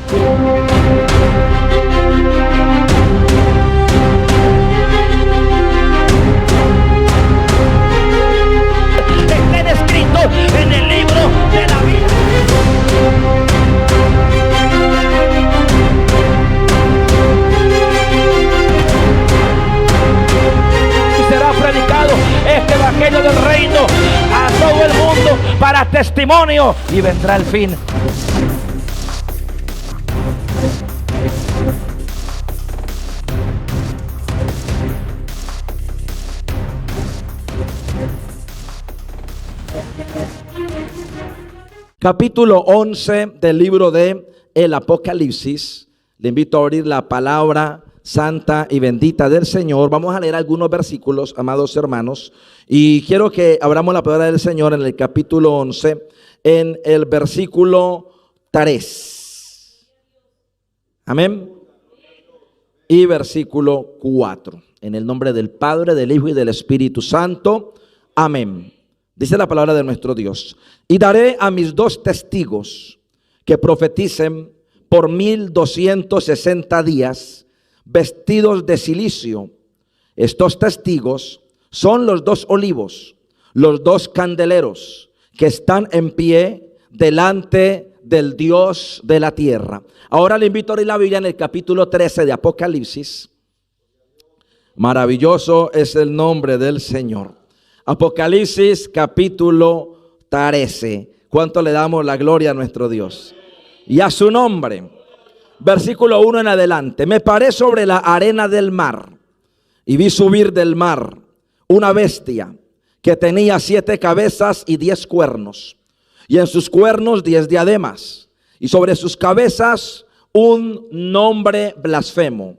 Estén escritos en el libro de la vida. Y será predicado este evangelio del reino a todo el mundo para testimonio, y vendrá el fin. Capítulo 11 del libro de el Apocalipsis. Le invito a abrir la palabra santa y bendita del Señor. Vamos a leer algunos versículos, amados hermanos, y quiero que abramos la palabra del Señor en el capítulo 11, en el versículo 3. Amén. Y versículo 4. En el nombre del Padre, del Hijo y del Espíritu Santo. Amén. Dice la palabra de nuestro Dios: y daré a mis 2 testigos que profeticen por 1260 días, vestidos de cilicio. Estos testigos son los 2 olivos, los 2 candeleros que están en pie delante del Dios de la tierra. Ahora le invito a abrir la Biblia en el capítulo 13 de Apocalipsis. Maravilloso es el nombre del Señor. Apocalipsis capítulo 13. ¿Cuánto le damos la gloria a nuestro Dios y a su nombre? Versículo 1 en adelante. Me paré sobre la arena del mar y vi subir del mar una bestia que tenía 7 cabezas y 10 cuernos, y en sus cuernos 10 diademas, y sobre sus cabezas un nombre blasfemo.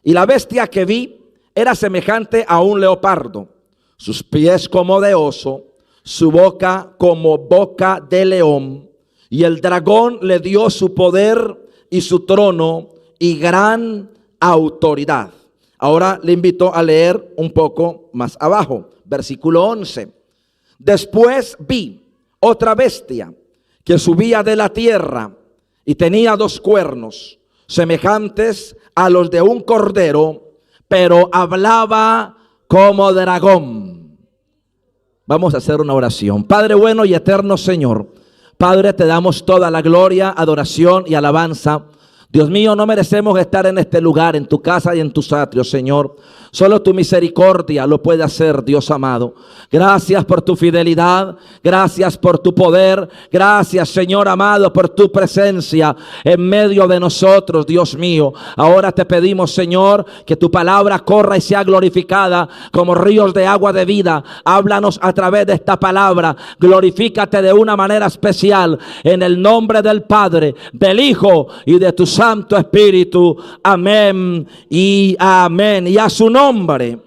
Y la bestia que vi era semejante a un leopardo, sus pies como de oso, su boca como boca de león, y el dragón le dio su poder y su trono y gran autoridad. Ahora le invito a leer un poco más abajo, versículo 11. Después vi otra bestia que subía de la tierra y tenía 2 cuernos semejantes a los de un cordero, pero hablaba como dragón. Vamos a hacer una oración. Padre bueno y eterno Señor, Padre, te damos toda la gloria, adoración y alabanza. Dios mío, no merecemos estar en este lugar, en tu casa y en tus atrios, Señor. Solo tu misericordia lo puede hacer, Dios amado. Gracias por tu fidelidad, gracias por tu poder, gracias, Señor amado, por tu presencia en medio de nosotros, Dios mío. Ahora te pedimos, Señor, que tu palabra corra y sea glorificada como ríos de agua de vida. Háblanos a través de esta palabra, glorifícate de una manera especial, en el nombre del Padre, del Hijo y de tu Santo Espíritu. Amén y amén. Y a su nombre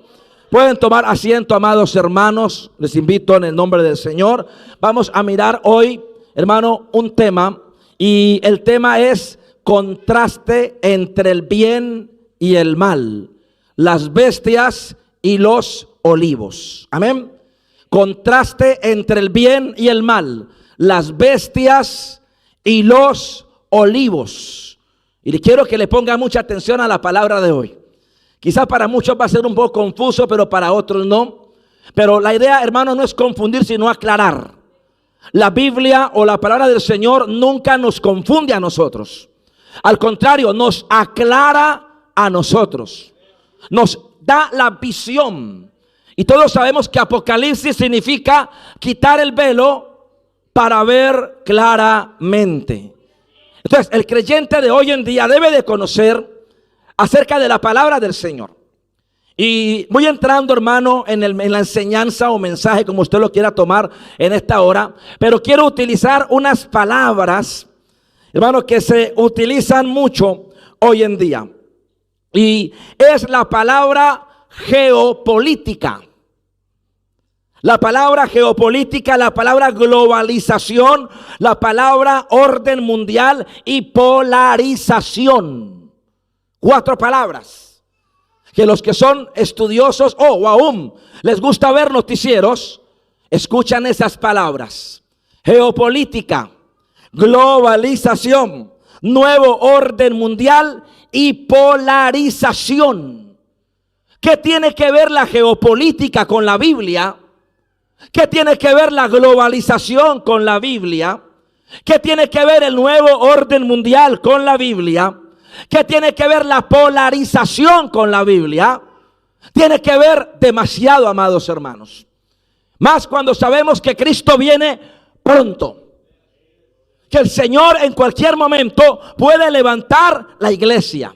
pueden tomar asiento, amados hermanos. Les invito en el nombre del Señor. Vamos a mirar hoy, hermano, un tema, y el tema es contraste entre el bien y el mal, las bestias y los olivos. Amén. Contraste entre el bien y el mal, las bestias y los olivos. Y le quiero que le ponga mucha atención a la palabra de hoy. Quizás para muchos va a ser un poco confuso, pero para otros no. Pero la idea, hermano, no es confundir, sino aclarar. La Biblia o la palabra del Señor nunca nos confunde a nosotros. Al contrario, nos aclara a nosotros. Nos da la visión. Y todos sabemos que Apocalipsis significa quitar el velo para ver claramente. Entonces, el creyente de hoy en día debe de conocer acerca de la palabra del Señor. Y voy entrando, hermano, en la enseñanza o mensaje, como usted lo quiera tomar en esta hora. Pero quiero utilizar unas palabras, hermano, que se utilizan mucho hoy en día. Y es la palabra geopolítica. La palabra geopolítica, la palabra globalización, la palabra orden mundial y polarización. 4 palabras que los que son estudiosos o aún les gusta ver noticieros, escuchan esas palabras: geopolítica, globalización, nuevo orden mundial y polarización. ¿Qué tiene que ver la geopolítica con la Biblia? ¿Qué tiene que ver la globalización con la Biblia? ¿Qué tiene que ver el nuevo orden mundial con la Biblia? ¿Qué tiene que ver la polarización con la Biblia? Tiene que ver demasiado, amados hermanos. Más cuando sabemos que Cristo viene pronto. Que el Señor en cualquier momento puede levantar la iglesia.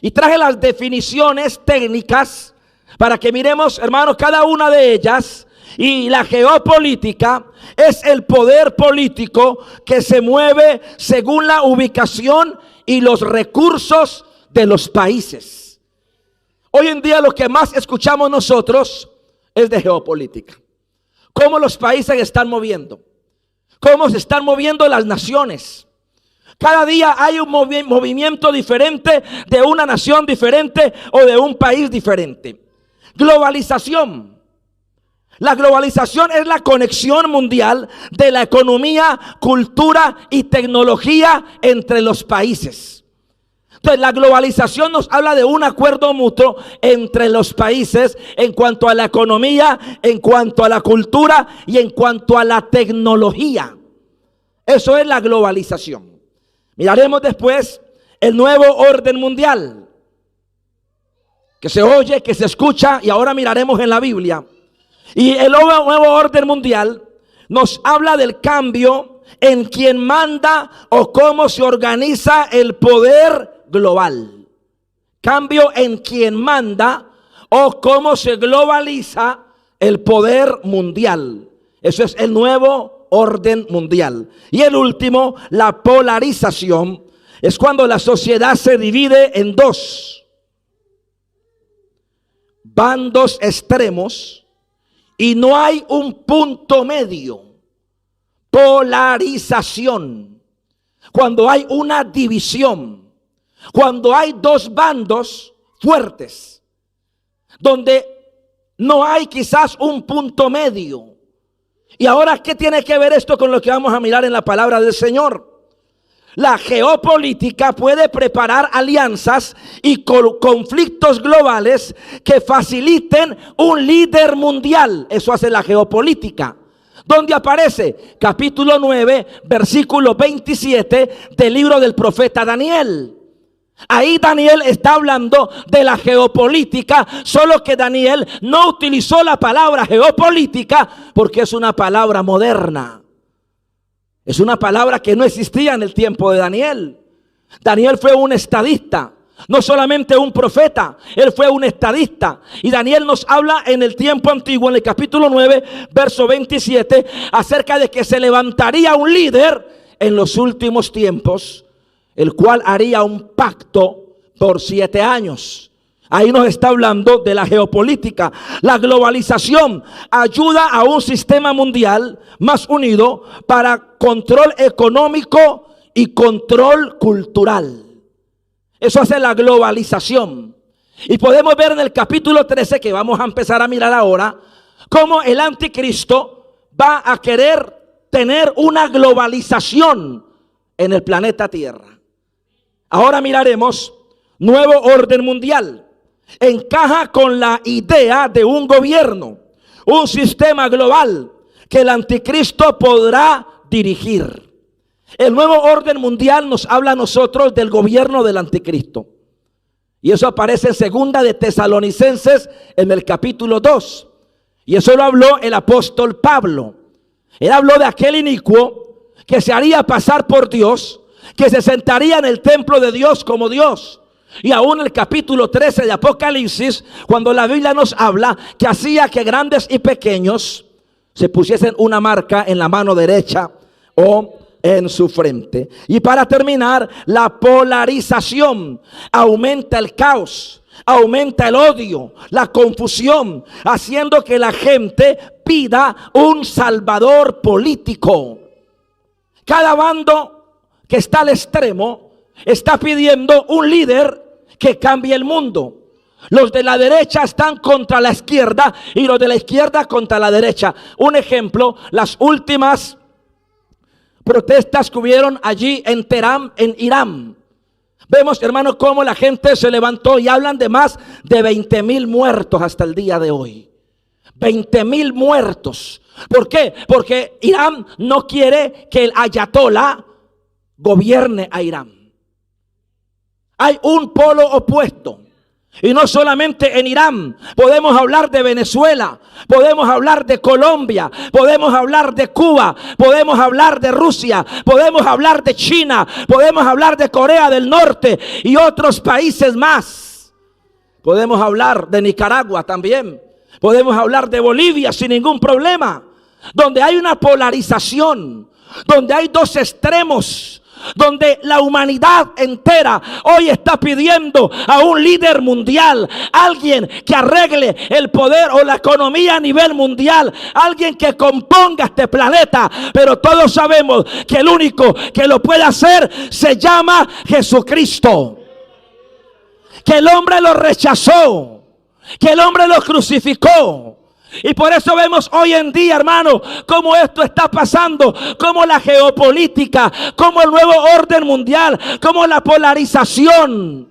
Y traje las definiciones técnicas para que miremos, hermanos, cada una de ellas. Y la geopolítica es el poder político que se mueve según la ubicación y los recursos de los países. Hoy en día lo que más escuchamos nosotros es de geopolítica. Cómo los países están moviendo. Cómo se están moviendo las naciones. Cada día hay un movimiento diferente de una nación diferente o de un país diferente. Globalización. La globalización es la conexión mundial de la economía, cultura y tecnología entre los países. Entonces, la globalización nos habla de un acuerdo mutuo entre los países en cuanto a la economía, en cuanto a la cultura y en cuanto a la tecnología. Eso es la globalización. Miraremos después el nuevo orden mundial, que se oye, que se escucha, y ahora miraremos en la Biblia. Y el nuevo orden mundial nos habla del cambio en quien manda o cómo se organiza el poder global. Cambio en quien manda o cómo se globaliza el poder mundial. Eso es el nuevo orden mundial. Y el último, la polarización, es cuando la sociedad se divide en dos bandos extremos y no hay un punto medio. Polarización. Cuando hay una división. Cuando hay dos bandos fuertes. Donde no hay quizás un punto medio. Y ahora, ¿qué tiene que ver esto con lo que vamos a mirar en la palabra del Señor? La geopolítica puede preparar alianzas y conflictos globales que faciliten un líder mundial. Eso hace la geopolítica. ¿Dónde aparece? Capítulo 9, versículo 27 del libro del profeta Daniel. Ahí Daniel está hablando de la geopolítica, solo que Daniel no utilizó la palabra geopolítica porque es una palabra moderna. Es una palabra que no existía en el tiempo de Daniel. Daniel fue un estadista, no solamente un profeta, él fue un estadista. Y Daniel nos habla en el tiempo antiguo, en el capítulo 9, verso 27, acerca de que se levantaría un líder en los últimos tiempos, el cual haría un pacto por 7 años. Ahí nos está hablando de la geopolítica. La globalización ayuda a un sistema mundial más unido para control económico y control cultural. Eso hace la globalización. Y podemos ver en el capítulo 13, que vamos a empezar a mirar ahora, cómo el anticristo va a querer tener una globalización en el planeta Tierra. Ahora miraremos nuevo orden mundial. Encaja con la idea de un gobierno, un sistema global que el anticristo podrá dirigir. El nuevo orden mundial nos habla a nosotros del gobierno del anticristo. Y eso aparece en segunda de Tesalonicenses en el capítulo 2. Y eso lo habló el apóstol Pablo. Él habló de aquel inicuo que se haría pasar por Dios, que se sentaría en el templo de Dios como Dios. Y aún el capítulo 13 de Apocalipsis, cuando la Biblia nos habla que hacía que grandes y pequeños se pusiesen una marca en la mano derecha o en su frente. Y para terminar, la polarización aumenta el caos, aumenta el odio, la confusión, haciendo que la gente pida un salvador político. Cada bando que está al extremo está pidiendo un líder que cambie el mundo. Los de la derecha están contra la izquierda y los de la izquierda contra la derecha. Un ejemplo, las últimas protestas que hubieron allí en Teherán, en Irán. Vemos, hermanos, cómo la gente se levantó y hablan de más de 20,000 muertos hasta el día de hoy. 20,000 muertos. ¿Por qué? Porque Irán no quiere que el ayatolá gobierne a Irán. Hay un polo opuesto. Y no solamente en Irán, podemos hablar de Venezuela, podemos hablar de Colombia, podemos hablar de Cuba, podemos hablar de Rusia, podemos hablar de China, podemos hablar de Corea del Norte y otros países más. Podemos hablar de Nicaragua también, podemos hablar de Bolivia sin ningún problema, donde hay una polarización, donde hay dos extremos, donde la humanidad entera hoy está pidiendo a un líder mundial, alguien que arregle el poder o la economía a nivel mundial, alguien que componga este planeta. Pero todos sabemos que el único que lo puede hacer se llama Jesucristo, que el hombre lo rechazó, que el hombre lo crucificó. Y por eso vemos hoy en día, hermano, cómo esto está pasando, cómo la geopolítica, cómo el nuevo orden mundial, cómo la polarización,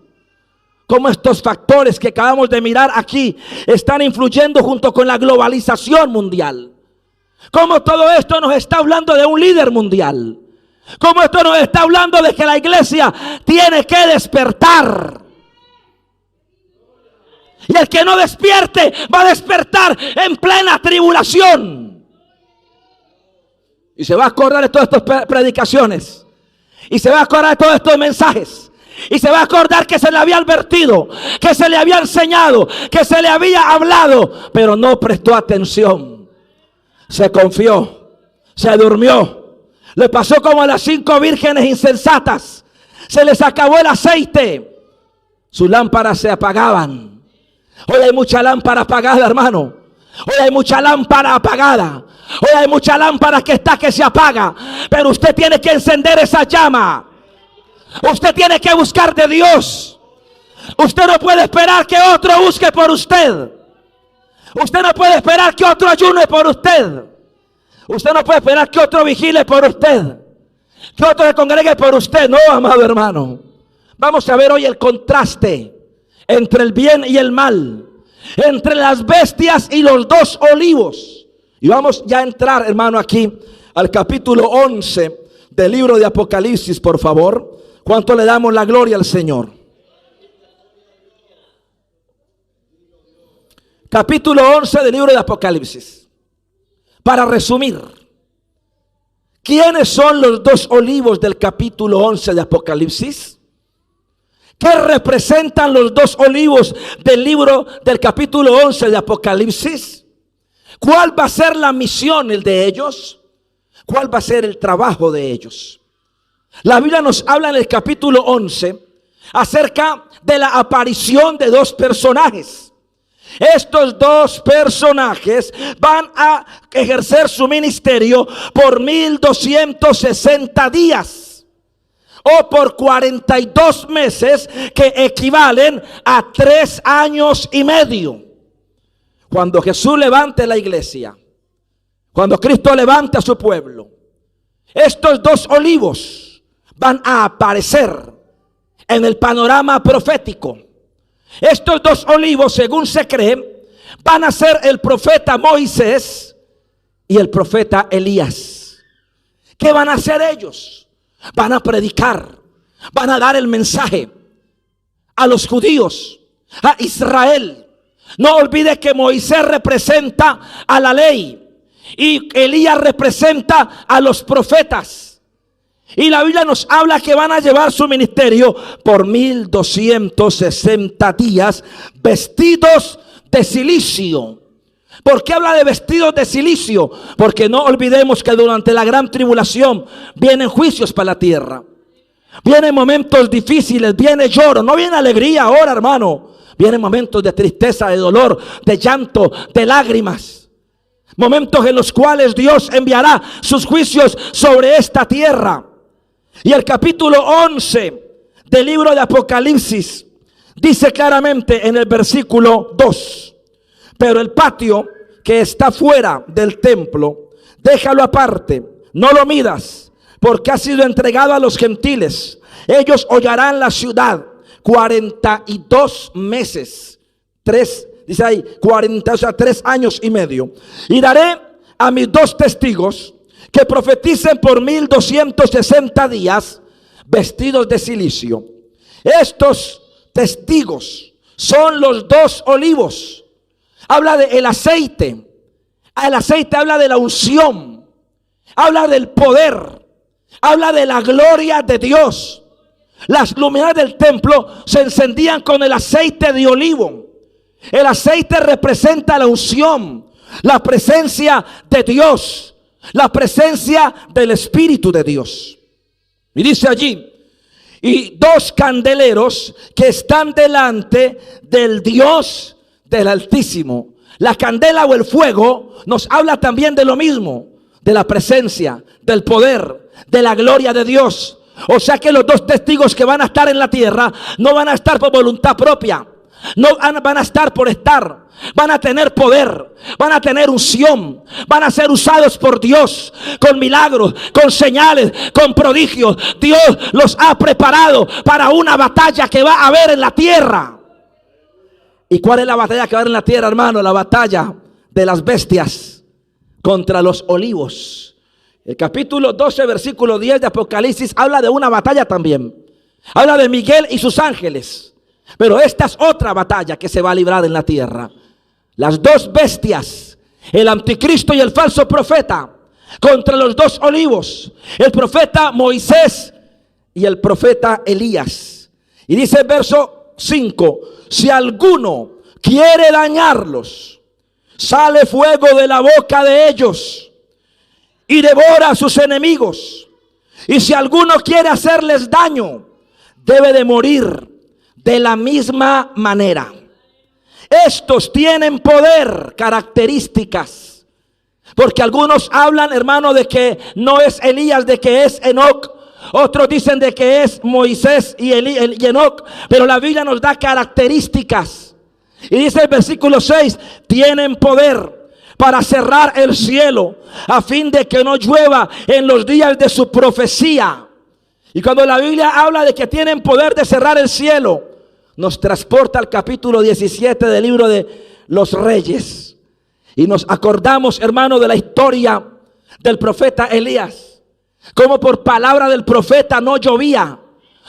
cómo estos factores que acabamos de mirar aquí están influyendo junto con la globalización mundial. Cómo todo esto nos está hablando de un líder mundial. Cómo esto nos está hablando de que la iglesia tiene que despertar. Y el que no despierte va a despertar en plena tribulación. Y se va a acordar de todas estas predicaciones. Y se va a acordar de todos estos mensajes. Y se va a acordar que se le había advertido, que se le había enseñado, que se le había hablado. Pero no prestó atención. Se confió. Se durmió. Le pasó como a las 5 vírgenes insensatas. Se les acabó el aceite. Sus lámparas se apagaban. Hoy hay mucha lámpara apagada, hermano. Hoy hay mucha lámpara apagada. Hoy hay mucha lámpara que se apaga. Pero usted tiene que encender esa llama. Usted tiene que buscar de Dios. Usted no puede esperar que otro busque por usted. Usted no puede esperar que otro ayune por usted. Usted no puede esperar que otro vigile por usted, que otro se congregue por usted. No, amado hermano. Vamos a ver hoy el contraste entre el bien y el mal, entre las bestias y los dos olivos. Y vamos ya a entrar, hermano, aquí al capítulo 11 del libro de Apocalipsis, por favor. ¿Cuánto le damos la gloria al Señor? Capítulo 11 del libro de Apocalipsis. Para resumir, ¿quiénes son los dos olivos del capítulo 11 de Apocalipsis? ¿Qué representan los dos olivos del libro del capítulo 11 de Apocalipsis? ¿Cuál va a ser la misión de ellos? ¿Cuál va a ser el trabajo de ellos? La Biblia nos habla en el capítulo 11 acerca de la aparición de dos personajes. Estos dos personajes van a ejercer su ministerio por 1260 días. O por 42 meses, que equivalen a 3 años y medio. Cuando Jesús levante la iglesia, cuando Cristo levante a su pueblo, estos dos olivos van a aparecer en el panorama profético. Estos dos olivos, según se cree, van a ser el profeta Moisés y el profeta Elías. ¿Qué van a hacer ellos? Van a predicar, van a dar el mensaje a los judíos, a Israel. No olvide que Moisés representa a la ley y Elías representa a los profetas. Y la Biblia nos habla que van a llevar su ministerio por 1260 días vestidos de cilicio. ¿Por qué habla de vestidos de cilicio? Porque no olvidemos que durante la gran tribulación vienen juicios para la tierra. Vienen momentos difíciles, viene lloro, no viene alegría ahora, hermano. Vienen momentos de tristeza, de dolor, de llanto, de lágrimas. Momentos en los cuales Dios enviará sus juicios sobre esta tierra. Y el capítulo 11 del libro de Apocalipsis dice claramente en el versículo 2: pero el patio que está fuera del templo, déjalo aparte, no lo midas, porque ha sido entregado a los gentiles. Ellos hollarán la ciudad 42 meses. Dice ahí, 40, o sea, 3 años y medio. Y daré a mis 2 testigos que profeticen por 1260 días, vestidos de cilicio. Estos testigos son los 2 olivos. Habla del aceite. El aceite habla de la unción, habla del poder, habla de la gloria de Dios. Las luminarias del templo se encendían con el aceite de olivo. El aceite representa la unción, la presencia de Dios, la presencia del Espíritu de Dios. Y dice allí, y 2 candeleros que están delante del Dios del Altísimo. La candela o el fuego nos habla también de lo mismo, de la presencia, del poder, de la gloria de Dios. O sea que los 2 testigos que van a estar en la tierra no van a estar por voluntad propia, no van a estar por estar. Van a tener poder, van a tener unción, van a ser usados por Dios con milagros, con señales, con prodigios. Dios los ha preparado para una batalla que va a haber en la tierra. ¿Y cuál es la batalla que va a haber en la tierra, hermano? La batalla de las bestias contra los olivos. El capítulo 12, versículo 10 de Apocalipsis habla de una batalla también. Habla de Miguel y sus ángeles. Pero esta es otra batalla que se va a librar en la tierra. Las 2 bestias, el anticristo y el falso profeta, contra los 2 olivos, el profeta Moisés y el profeta Elías. Y dice el verso 5, si alguno quiere dañarlos, sale fuego de la boca de ellos y devora a sus enemigos. Y si alguno quiere hacerles daño, debe de morir de la misma manera. Estos tienen poder, características. Porque algunos hablan, hermano, de que no es Elías, de que es Enoc. Otros dicen de que es Moisés y Enoc. Pero la Biblia nos da características. Y dice el versículo 6, tienen poder para cerrar el cielo, a fin de que no llueva en los días de su profecía. Y cuando la Biblia habla de que tienen poder de cerrar el cielo, nos transporta al capítulo 17 del libro de los Reyes. Y nos acordamos, hermano, de la historia del profeta Elías. Como por palabra del profeta no llovía.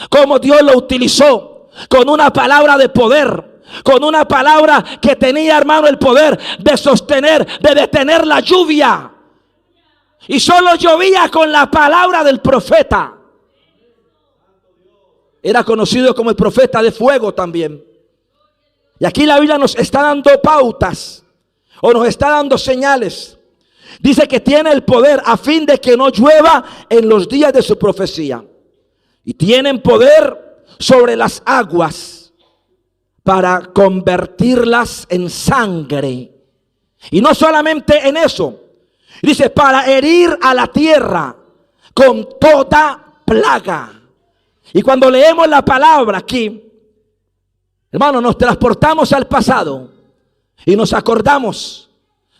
Como Dios lo utilizó con una palabra de poder. Con una palabra que tenía, hermano, el poder de sostener, de detener la lluvia. Y solo llovía con la palabra del profeta. Era conocido como el profeta de fuego también. Y aquí la Biblia nos está dando pautas, o nos está dando señales. Dice que tiene el poder a fin de que no llueva en los días de su profecía. Y tienen poder sobre las aguas para convertirlas en sangre. Y no solamente en eso. Dice, para herir a la tierra con toda plaga. Y cuando leemos la palabra aquí, hermano, nos transportamos al pasado y nos acordamos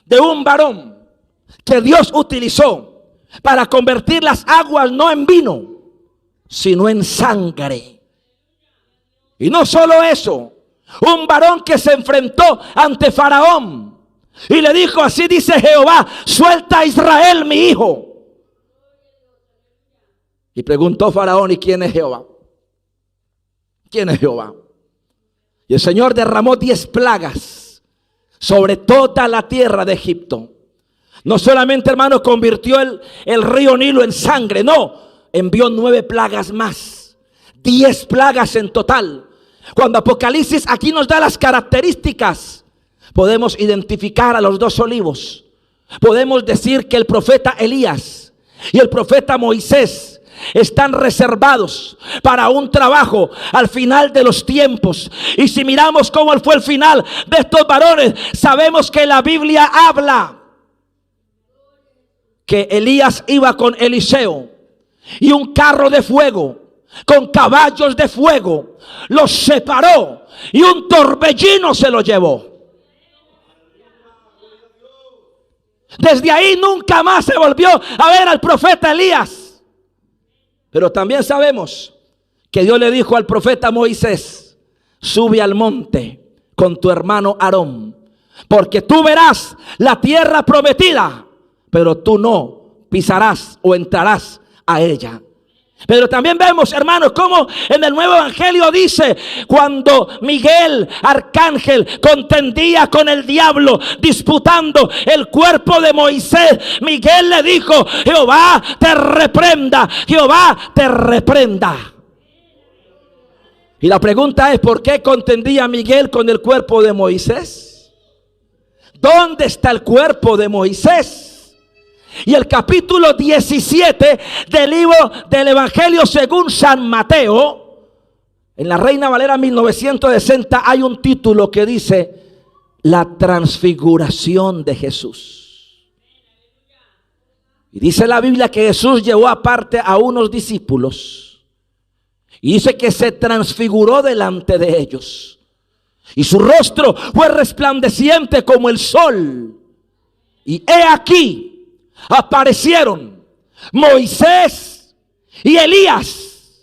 de un varón que Dios utilizó para convertir las aguas no en vino, sino en sangre. Y no solo eso, un varón que se enfrentó ante Faraón y le dijo, así dice Jehová, suelta a Israel mi hijo. Y preguntó Faraón, ¿y quién es Jehová? ¿Quién es Jehová? Y el Señor derramó 10 plagas sobre toda la tierra de Egipto. No solamente, hermano, convirtió el río Nilo en sangre, no, envió 9 plagas más. 10 plagas en total. Cuando Apocalipsis aquí nos da las características, podemos identificar a los 2 olivos. Podemos decir que el profeta Elías y el profeta Moisés están reservados para un trabajo al final de los tiempos. Y si miramos cómo fue el final de estos varones, sabemos que la Biblia habla que Elías iba con Eliseo y un carro de fuego con caballos de fuego los separó y un torbellino se lo llevó. Desde ahí nunca más se volvió a ver al profeta Elías. Pero también sabemos que Dios le dijo al profeta Moisés: sube al monte con tu hermano Aarón, porque tú verás la tierra prometida, pero tú no pisarás o entrarás a ella. Pero también vemos, hermanos, cómo en el Nuevo Evangelio dice: cuando Miguel, arcángel, contendía con el diablo, disputando el cuerpo de Moisés, Miguel le dijo: Jehová te reprenda, Jehová te reprenda. Y la pregunta es: ¿por qué contendía Miguel con el cuerpo de Moisés? ¿Dónde está el cuerpo de Moisés? Y el capítulo 17 del libro del Evangelio según San Mateo, en la Reina Valera 1960, hay un título que dice: la transfiguración de Jesús. Y dice la Biblia que Jesús llevó aparte a unos discípulos y dice que se transfiguró delante de ellos, y su rostro fue resplandeciente como el sol. Y he aquí aparecieron Moisés y Elías.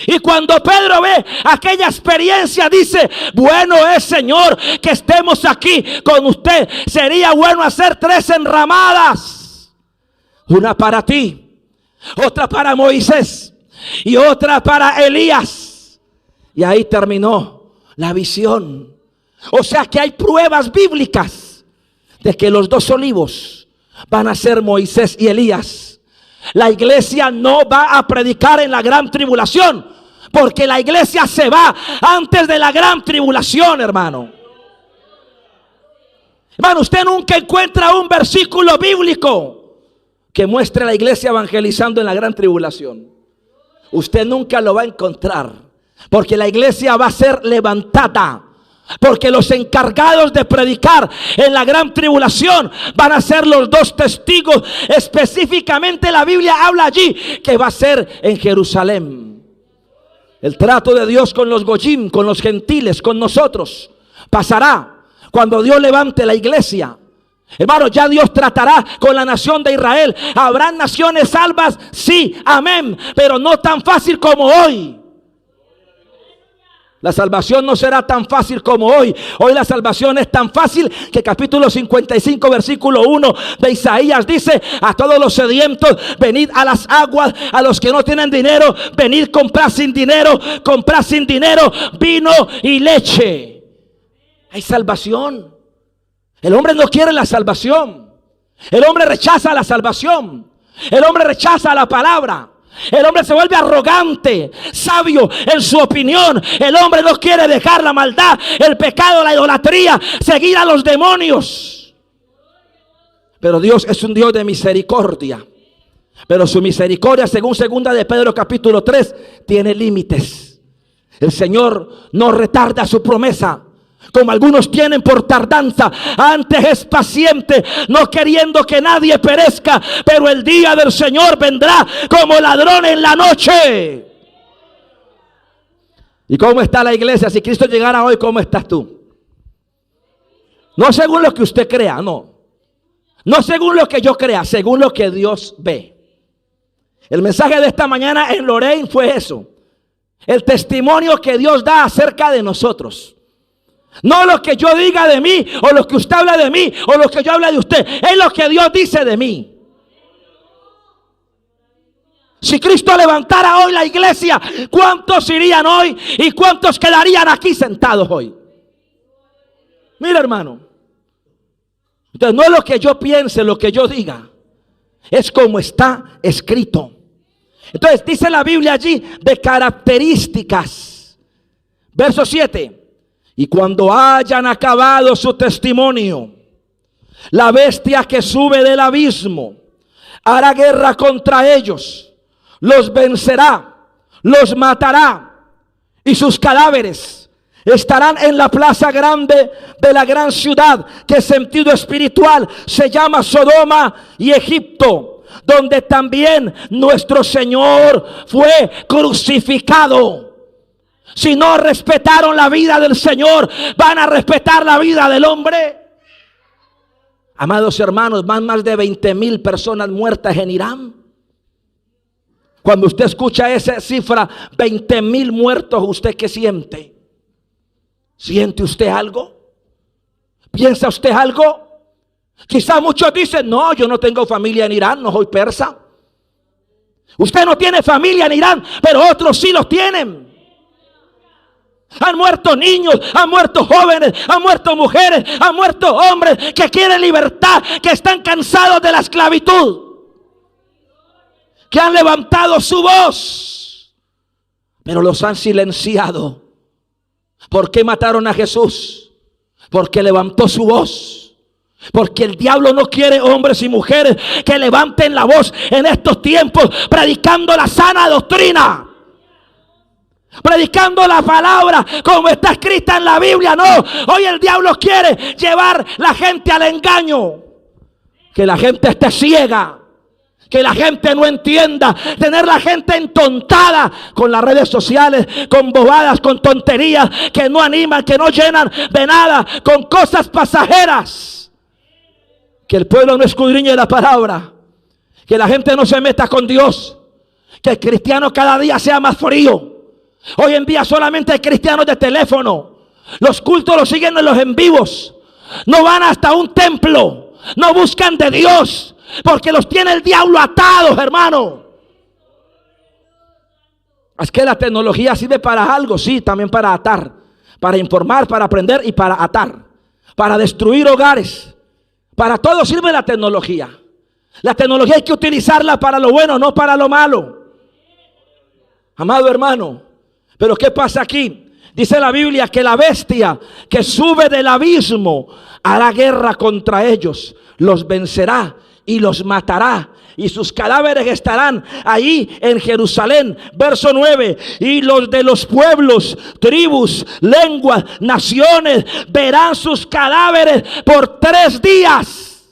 Y cuando Pedro ve aquella experiencia, dice: bueno es, Señor, que estemos aquí con usted. Sería bueno hacer 3 enramadas, una para ti, otra para Moisés y otra para Elías. Y ahí terminó la visión. O sea que hay pruebas bíblicas de que los 2 olivos van a ser Moisés y Elías. La iglesia no va a predicar en la gran tribulación, porque la iglesia se va antes de la gran tribulación, hermano. Hermano, usted nunca encuentra un versículo bíblico que muestre a la iglesia evangelizando en la gran tribulación. Usted nunca lo va a encontrar, porque la iglesia va a ser levantada. Porque los encargados de predicar en la gran tribulación van a ser los 2 testigos. Específicamente la Biblia habla allí que va a ser en Jerusalén. El trato de Dios con los goyim, con los gentiles, con nosotros, pasará cuando Dios levante la iglesia. Hermano, ya Dios tratará con la nación de Israel. ¿Habrán naciones salvas? Sí, amén. Pero no tan fácil como hoy. La salvación no será tan fácil como hoy. Hoy la salvación es tan fácil que capítulo 55 versículo 1 de Isaías dice: a todos los sedientos, venid a las aguas. A los que no tienen dinero, venid, comprad sin dinero vino y leche. Hay salvación. El hombre no quiere la salvación. El hombre rechaza la salvación. El hombre rechaza la palabra. El hombre se vuelve arrogante, sabio en su opinión. El hombre no quiere dejar la maldad, el pecado, la idolatría, seguir a los demonios. Pero Dios es un Dios de misericordia. Pero su misericordia, según 2 de Pedro capítulo 3, tiene límites. El Señor no retarda su promesa, como algunos tienen por tardanza. Antes es paciente, no queriendo que nadie perezca, pero el día del Señor vendrá como ladrón en la noche. ¿Y cómo está la iglesia? Si Cristo llegara hoy, ¿cómo estás tú? No según lo que usted crea, no según lo que yo crea, según lo que Dios ve. El mensaje de esta mañana en Lorraine fue eso: el testimonio que Dios da acerca de nosotros. No lo que yo diga de mí, o lo que usted habla de mí, o lo que yo habla de usted. Es lo que Dios dice de mí. Si Cristo levantara hoy la iglesia, ¿cuántos irían hoy y cuántos quedarían aquí sentados hoy? Mira, hermano, entonces no es lo que yo piense, lo que yo diga, es como está escrito. Entonces dice la Biblia allí de características. Verso 7. Y cuando hayan acabado su testimonio, la bestia que sube del abismo hará guerra contra ellos, los vencerá, los matará, y sus cadáveres estarán en la plaza grande de la gran ciudad, que en sentido espiritual se llama Sodoma y Egipto, donde también nuestro Señor fue crucificado. Si no respetaron la vida del Señor, ¿van a respetar la vida del hombre? Amados hermanos, van más de 20,000 personas muertas en Irán. Cuando usted escucha esa cifra, 20,000 muertos, ¿usted qué siente? ¿Siente usted algo? ¿Piensa usted algo? Quizás muchos dicen, no, yo no tengo familia en Irán, no soy persa. Usted no tiene familia en Irán, pero otros sí los tienen. Han muerto niños, han muerto jóvenes, han muerto mujeres, han muerto hombres que quieren libertad, que están cansados de la esclavitud, que han levantado su voz, pero los han silenciado. ¿Por qué mataron a Jesús? Porque levantó su voz. Porque el diablo no quiere hombres y mujeres que levanten la voz en estos tiempos, predicando la sana doctrina, predicando la palabra como está escrita en la Biblia. No, hoy el diablo quiere llevar la gente al engaño, que la gente esté ciega, que la gente no entienda, tener la gente entontada con las redes sociales, con bobadas, con tonterías que no animan, que no llenan de nada, con cosas pasajeras. Que el pueblo no escudriñe la palabra, que la gente no se meta con Dios, que el cristiano cada día sea más frío. Hoy en día solamente hay cristianos de teléfono. Los cultos los siguen en los en vivos. No van hasta un templo, no buscan de Dios, porque los tiene el diablo atados, hermano. Es que la tecnología sirve para algo, sí, también para atar, para informar, para aprender y para atar, para destruir hogares. Para todo sirve la tecnología. La tecnología hay que utilizarla para lo bueno, no para lo malo. Amado hermano, pero ¿qué pasa aquí? Dice la Biblia que la bestia que sube del abismo hará guerra contra ellos, los vencerá y los matará, y sus cadáveres estarán ahí en Jerusalén. Verso 9, y los de los pueblos, tribus, lenguas, naciones verán sus cadáveres por 3 días.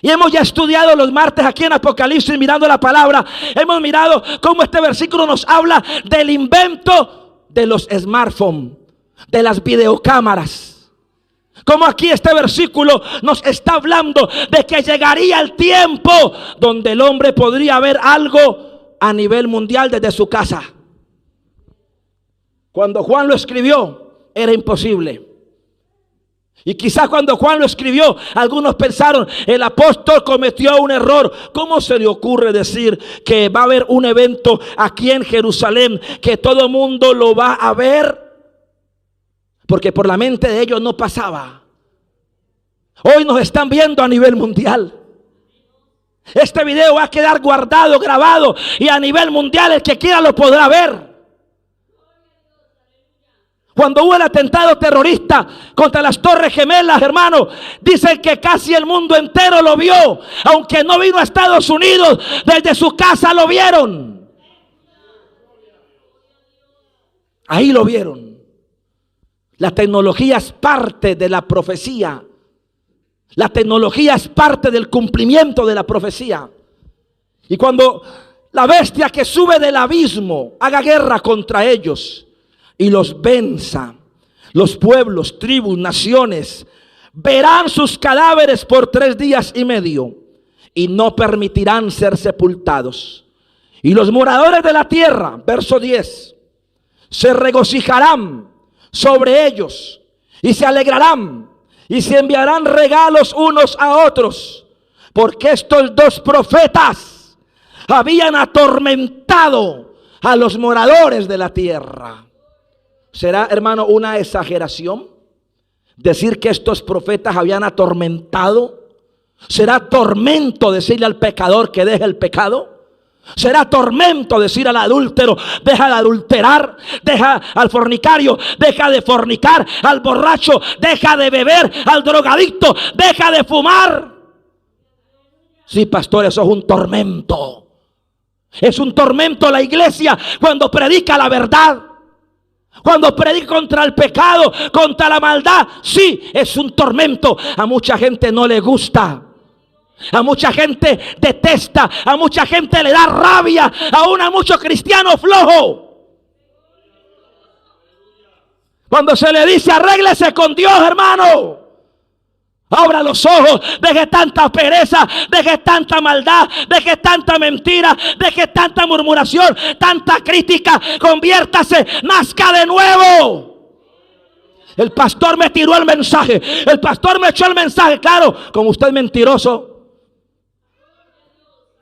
Y hemos ya estudiado los martes aquí en Apocalipsis, mirando la palabra. Hemos mirado cómo este versículo nos habla del invento de los smartphones, de las videocámaras. Como aquí este versículo nos está hablando de que llegaría el tiempo donde el hombre podría ver algo a nivel mundial desde su casa. Cuando Juan lo escribió, era imposible. Y quizás cuando Juan lo escribió, algunos pensaron, el apóstol cometió un error. ¿Cómo se le ocurre decir que va a haber un evento aquí en Jerusalén, que todo el mundo lo va a ver? Porque por la mente de ellos no pasaba. Hoy nos están viendo a nivel mundial. Este video va a quedar guardado, grabado, y a nivel mundial el que quiera lo podrá ver. Cuando hubo el atentado terrorista contra las Torres Gemelas, hermano, dicen que casi el mundo entero lo vio. Aunque no vino a Estados Unidos, desde su casa lo vieron. Ahí lo vieron. La tecnología es parte de la profecía. La tecnología es parte del cumplimiento de la profecía. Y cuando la bestia que sube del abismo haga guerra contra ellos y los venza, los pueblos, tribus, naciones verán sus cadáveres por 3 días y medio y no permitirán ser sepultados. Y los moradores de la tierra, verso 10, se regocijarán sobre ellos y se alegrarán y se enviarán regalos unos a otros, porque estos 2 profetas habían atormentado a los moradores de la tierra. ¿Será, hermano, una exageración decir que estos profetas habían atormentado? ¿Será tormento decirle al pecador que deje el pecado? ¿Será tormento decir al adúltero, deja de adulterar? Deja al fornicario, deja de fornicar. Al borracho, deja de beber. Al drogadicto, deja de fumar. Sí, pastor, eso es un tormento. Es un tormento la iglesia cuando predica la verdad, cuando predica contra el pecado, contra la maldad. Sí, es un tormento. A mucha gente no le gusta. A mucha gente detesta, a mucha gente le da rabia, aún a muchos cristianos flojos. Cuando se le dice arréglese con Dios, hermano, Abra los ojos, deje tanta pereza, deje tanta maldad, deje tanta mentira, deje tanta murmuración, tanta crítica. Conviértase, nazca de nuevo. El pastor me tiró el mensaje, el pastor me echó el mensaje. Claro, como usted es mentiroso,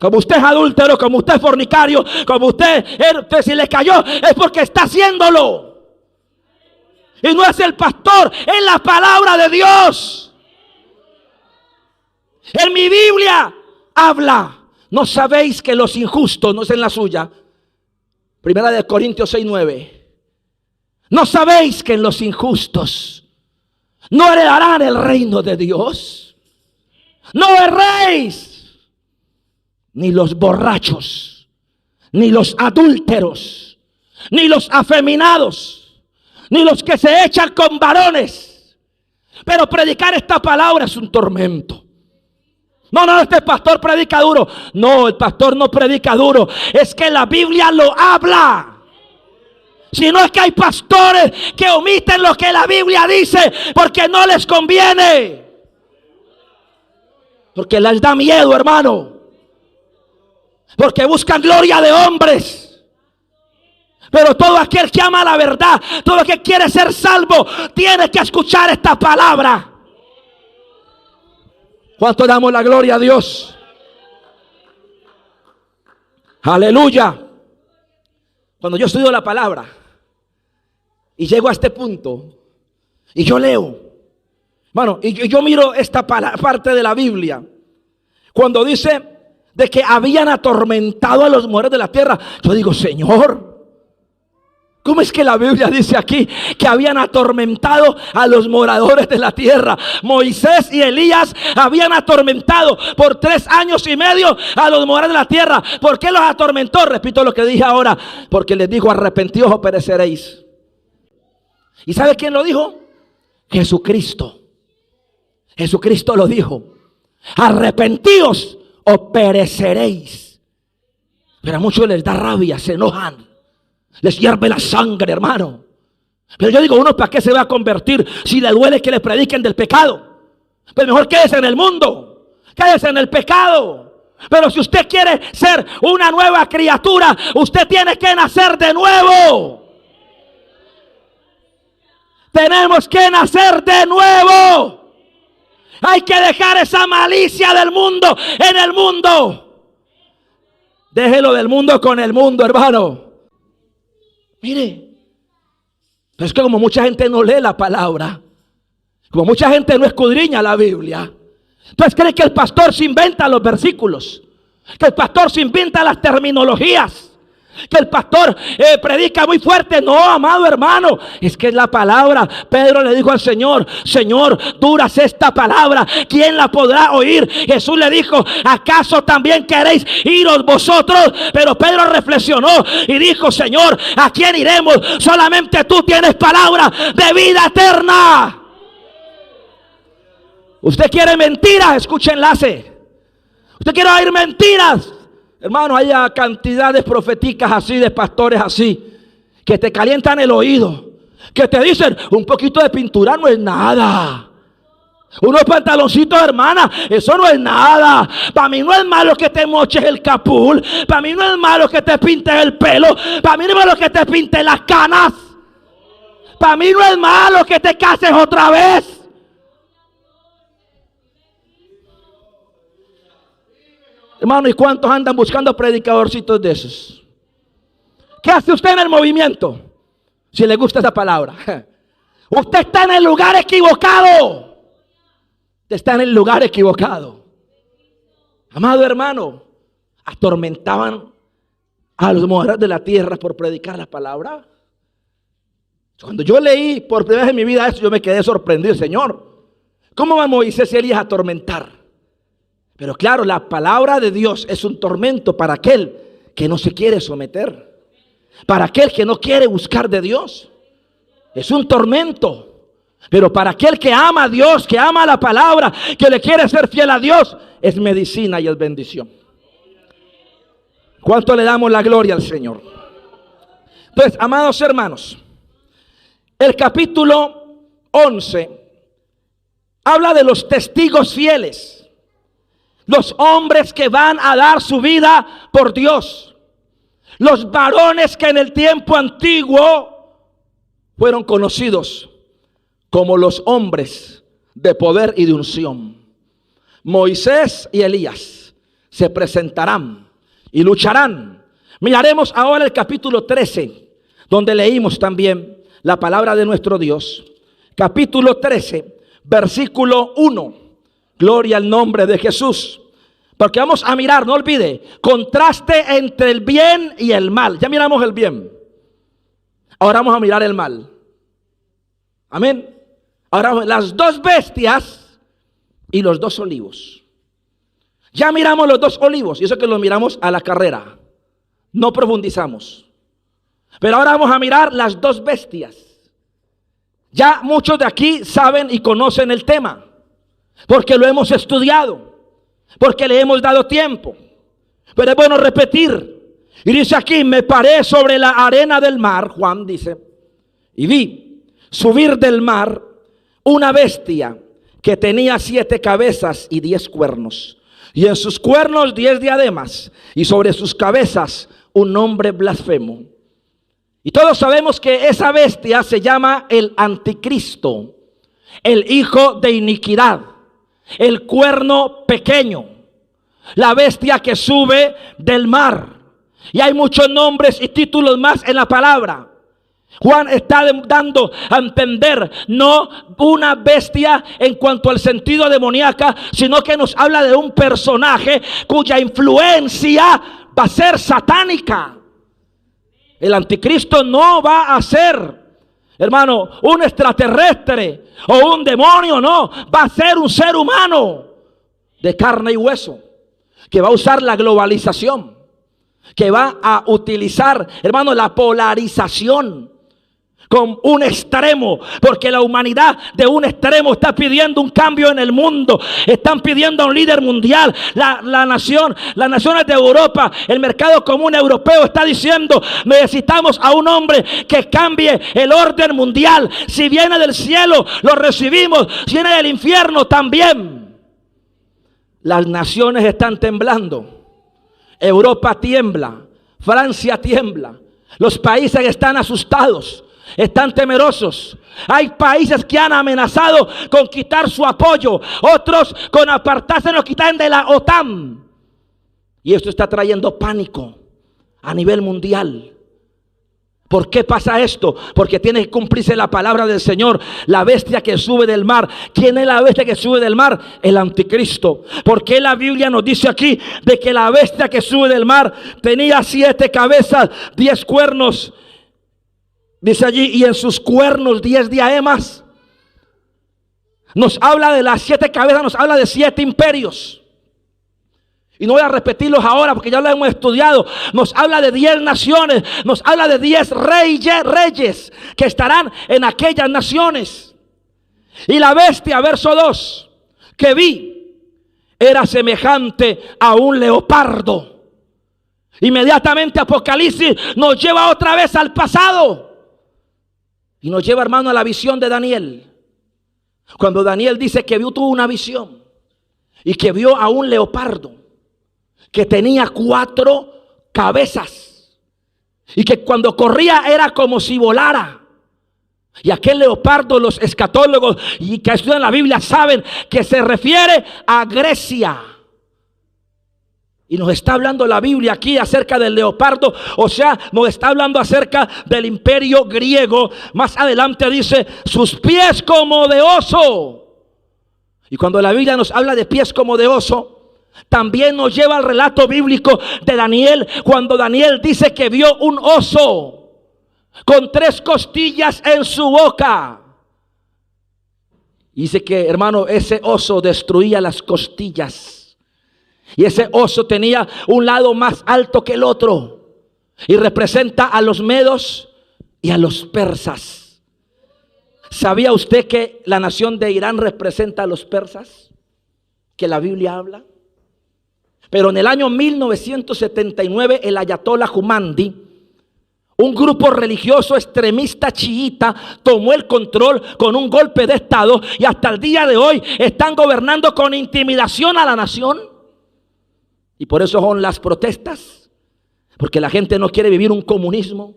como usted es adúltero, como usted es fornicario, como usted si le cayó es porque está haciéndolo. Y no es el pastor, es la palabra de Dios. En mi Biblia habla. ¿No sabéis que los injustos, no es en la suya? Primera de Corintios 6:9. ¿No sabéis que los injustos no heredarán el reino de Dios? No erréis, ni los borrachos, ni los adúlteros, ni los afeminados, ni los que se echan con varones. Pero predicar esta palabra es un tormento. No, este pastor predica duro. No, el pastor no predica duro. Es que la Biblia lo habla. Si no, es que hay pastores que omiten lo que la Biblia dice porque no les conviene. Porque les da miedo, hermano. Porque buscan gloria de hombres. Pero todo aquel que ama la verdad, todo aquel que quiere ser salvo, tiene que escuchar esta palabra. ¿Cuánto damos la gloria a Dios? Aleluya. Cuando yo estudio la palabra y llego a este punto y yo leo, bueno, y yo miro esta parte de la Biblia, cuando dice de que habían atormentado a los moradores de la tierra, yo digo, Señor, ¿cómo es que la Biblia dice aquí que habían atormentado a los moradores de la tierra? Moisés y Elías habían atormentado por 3 años y medio a los moradores de la tierra. ¿Por qué los atormentó? Repito lo que dije ahora. Porque les dijo, arrepentíos o pereceréis. ¿Y sabe quién lo dijo? Jesucristo. Jesucristo lo dijo. Arrepentíos o pereceréis. Pero a muchos les da rabia, se enojan. Les hierve la sangre, hermano. Pero yo digo, uno para qué se va a convertir si le duele que le prediquen del pecado. Pues mejor quédese en el mundo, quédese en el pecado. Pero si usted quiere ser una nueva criatura, usted tiene que nacer de nuevo. Tenemos que nacer de nuevo. Hay que dejar esa malicia del mundo en el mundo. Déjelo del mundo con el mundo, hermano. Mire, pero es que como mucha gente no lee la palabra, como mucha gente no escudriña la Biblia, entonces cree que el pastor se inventa los versículos, que el pastor se inventa las terminologías, que el pastor predica muy fuerte. No, amado hermano, es que es la palabra. Pedro le dijo al Señor, Señor, dura es esta palabra, ¿quién la podrá oír? Jesús le dijo, ¿acaso también queréis iros vosotros? Pero Pedro reflexionó y dijo, Señor, ¿a quién iremos? Solamente tú tienes palabra de vida eterna. ¿Usted quiere mentiras? Escuche enlace. ¿Usted quiere oír mentiras? Hermano, hay cantidades proféticas así, de pastores así, que te calientan el oído, que te dicen, un poquito de pintura no es nada. Unos pantaloncitos, hermana, eso no es nada. Para mí no es malo que te moches el capul. Para mí no es malo que te pintes el pelo. Para mí no es malo que te pintes las canas. Para mí no es malo que te cases otra vez. Hermano, ¿y cuántos andan buscando predicadorcitos de esos? ¿Qué hace usted en el movimiento? Si le gusta esa palabra. Usted está en el lugar equivocado. Usted está en el lugar equivocado. Amado hermano, atormentaban a los moradores de la tierra por predicar la palabra. Cuando yo leí por primera vez en mi vida eso, yo me quedé sorprendido. Señor, ¿cómo va Moisés y Elías a atormentar? Pero claro, la palabra de Dios es un tormento para aquel que no se quiere someter, para aquel que no quiere buscar de Dios. Es un tormento. Pero para aquel que ama a Dios, que ama la palabra, que le quiere ser fiel a Dios, es medicina y es bendición. ¿Cuánto le damos la gloria al Señor? Entonces, amados hermanos, el capítulo 11 habla de los testigos fieles, los hombres que van a dar su vida por Dios, los varones que en el tiempo antiguo fueron conocidos como los hombres de poder y de unción. Moisés y Elías se presentarán y lucharán. Miraremos ahora el capítulo 13, donde leímos también la palabra de nuestro Dios. Capítulo 13, versículo 1. Gloria al nombre de Jesús. Porque vamos a mirar, no olvide, contraste entre el bien y el mal. Ya miramos el bien. Ahora vamos a mirar el mal. Amén. Ahora las dos bestias y los dos olivos. Ya miramos los dos olivos, y eso que los miramos a la carrera. No profundizamos. Pero ahora vamos a mirar las dos bestias. Ya muchos de aquí saben y conocen el tema, porque lo hemos estudiado, porque le hemos dado tiempo. Pero es bueno repetir. Y dice aquí: me paré sobre la arena del mar, Juan dice, y vi subir del mar una bestia que tenía 7 cabezas y 10 cuernos, y en sus cuernos 10 diademas, y sobre sus cabezas un nombre blasfemo. Y todos sabemos que esa bestia se llama el anticristo, el hijo de iniquidad, el cuerno pequeño, la bestia que sube del mar. Y hay muchos nombres y títulos más en la palabra. Juan está dando a entender no una bestia en cuanto al sentido demoníaca, sino que nos habla de un personaje cuya influencia va a ser satánica. El anticristo no va a ser, hermano, un extraterrestre o un demonio, no. Va a ser un ser humano de carne y hueso, que va a usar la globalización, que va a utilizar, hermano, la polarización con un extremo, porque la humanidad de un extremo está pidiendo un cambio en el mundo. Están pidiendo a un líder mundial. Las naciones de Europa, el mercado común europeo está diciendo: necesitamos a un hombre que cambie el orden mundial. Si viene del cielo, lo recibimos. Si viene del infierno, también. Las naciones están temblando. Europa tiembla, Francia tiembla, los países están asustados, están temerosos. Hay países que han amenazado con quitar su apoyo, otros con apartarse, nos quitan de la OTAN. Y esto está trayendo pánico a nivel mundial. ¿Por qué pasa esto? Porque tiene que cumplirse la palabra del Señor. La bestia que sube del mar. ¿Quién es la bestia que sube del mar? El anticristo. ¿Por qué la Biblia nos dice aquí de que la bestia que sube del mar tenía 7 cabezas, 10 cuernos? Dice allí: y en sus cuernos 10 diademas. Nos habla de las 7 cabezas, nos habla de 7 imperios. Y no voy a repetirlos ahora porque ya lo hemos estudiado. Nos habla de 10 naciones. Nos habla de 10 reyes que estarán en aquellas naciones. Y la bestia, verso 2, que vi, era semejante a un leopardo. Inmediatamente Apocalipsis nos lleva otra vez al pasado. Y nos lleva, hermano, a la visión de Daniel. Cuando Daniel dice que tuvo una visión y que vio a un leopardo que tenía 4 cabezas y que cuando corría era como si volara. Y aquel leopardo, los escatólogos y que estudian la Biblia saben que se refiere a Grecia. Y nos está hablando la Biblia aquí acerca del leopardo, o sea, nos está hablando acerca del imperio griego. Más adelante dice: sus pies como de oso. Y cuando la Biblia nos habla de pies como de oso, también nos lleva al relato bíblico de Daniel, cuando Daniel dice que vio un oso con 3 costillas en su boca. Dice que, hermano, ese oso destruía las costillas. Y ese oso tenía un lado más alto que el otro. Y representa a los medos y a los persas. ¿Sabía usted que la nación de Irán representa a los persas? Que la Biblia habla. Pero en el año 1979 el ayatollah Khomeini un grupo religioso extremista chiita tomó el control con un golpe de estado y hasta el día de hoy están gobernando con intimidación a la nación. Y por eso son las protestas, porque la gente no quiere vivir un comunismo,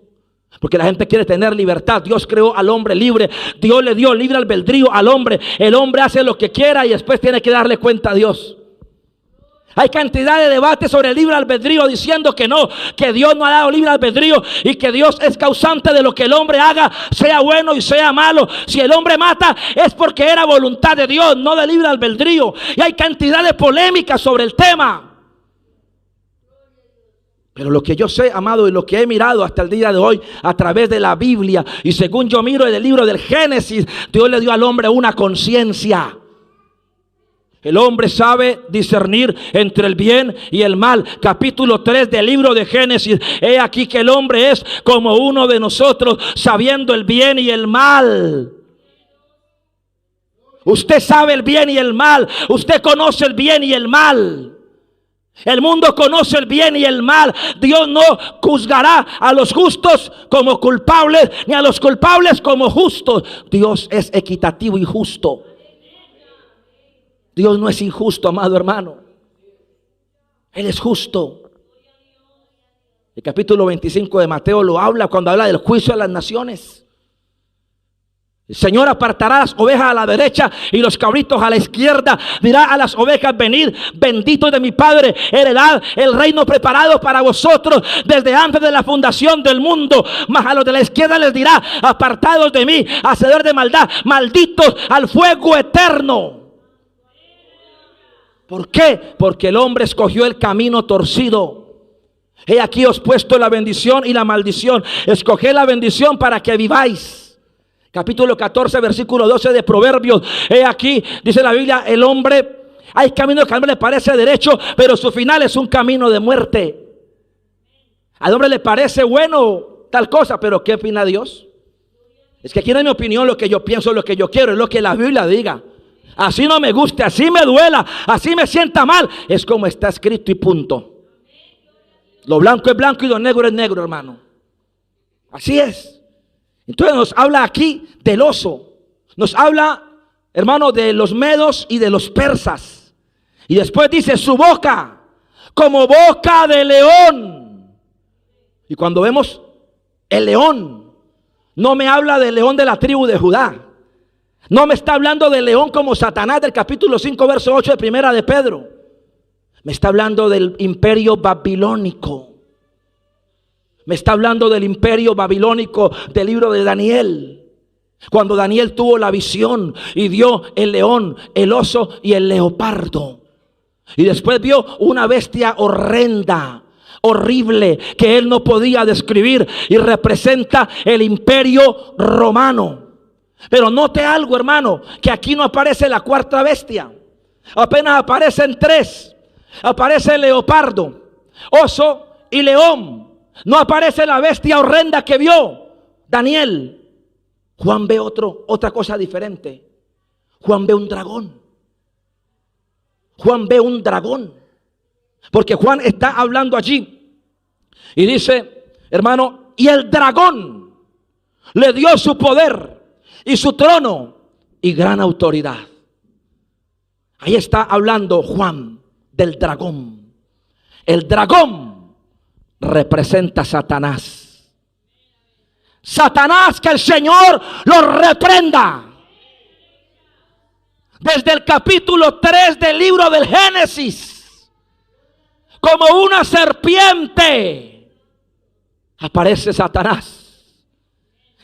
porque la gente quiere tener libertad. Dios creó al hombre libre, Dios le dio libre albedrío al hombre. El hombre hace lo que quiera y después tiene que darle cuenta a Dios. Hay cantidad de debates sobre el libre albedrío diciendo que no, que Dios no ha dado libre albedrío y que Dios es causante de lo que el hombre haga, sea bueno y sea malo. Si el hombre mata es porque era voluntad de Dios, no de libre albedrío. Y hay cantidad de polémicas sobre el tema. Pero lo que yo sé, amado, y lo que he mirado hasta el día de hoy a través de la Biblia, y según yo miro en el libro del Génesis, Dios le dio al hombre una conciencia. El hombre sabe discernir entre el bien y el mal. Capítulo 3 del libro de Génesis. He aquí que el hombre es como uno de nosotros, sabiendo el bien y el mal. Usted sabe el bien y el mal. Usted conoce el bien y el mal. El mundo conoce el bien y el mal. Dios no juzgará a los justos como culpables, ni a los culpables como justos. Dios es equitativo y justo. Dios no es injusto, amado hermano. Él es justo. El capítulo 25 de Mateo lo habla cuando habla del juicio a las naciones. El Señor apartará las ovejas a la derecha y los cabritos a la izquierda. Dirá a las ovejas: venid, benditos de mi Padre, heredad el reino preparado para vosotros desde antes de la fundación del mundo. Mas a los de la izquierda les dirá: apartados de mí, hacedores de maldad, malditos al fuego eterno. ¿Por qué? Porque el hombre escogió el camino torcido. He aquí os puesto la bendición y la maldición. Escoged la bendición para que viváis. Capítulo 14, versículo 12 de Proverbios. He aquí, dice la Biblia, el hombre, hay camino que al hombre le parece derecho, pero su final es un camino de muerte. Al hombre le parece bueno tal cosa, pero ¿qué opina Dios? Es que aquí no es mi opinión, lo que yo pienso, lo que yo quiero, es lo que la Biblia diga. Así no me guste, así me duela, así me sienta mal, es como está escrito y punto. Lo blanco es blanco y lo negro es negro, hermano. Así es. Entonces nos habla aquí del oso. Nos habla, hermano, de los medos y de los persas. Y después dice: su boca como boca de león. Y cuando vemos el león, no me habla del león de la tribu de Judá. No me está hablando del león como Satanás del capítulo 5 verso 8 de primera de Pedro. Me está hablando del imperio babilónico. Me está hablando del imperio babilónico del libro de Daniel. Cuando Daniel tuvo la visión y vio el león, el oso y el leopardo. Y después vio una bestia horrenda, horrible, que él no podía describir, y representa el imperio romano. Pero note algo, hermano, que aquí no aparece la cuarta bestia. Apenas aparecen tres. Aparece el leopardo, oso y león. No aparece la bestia horrenda que vio Daniel. Juan ve otra cosa diferente. Juan ve un dragón. Juan ve un dragón. Porque Juan está hablando allí y dice, hermano, y el dragón le dio su poder y su trono y gran autoridad. Ahí está hablando Juan del dragón. El dragón representa a Satanás. Satanás, que el Señor lo reprenda. Desde el capítulo 3 del libro del Génesis, como una serpiente, aparece Satanás.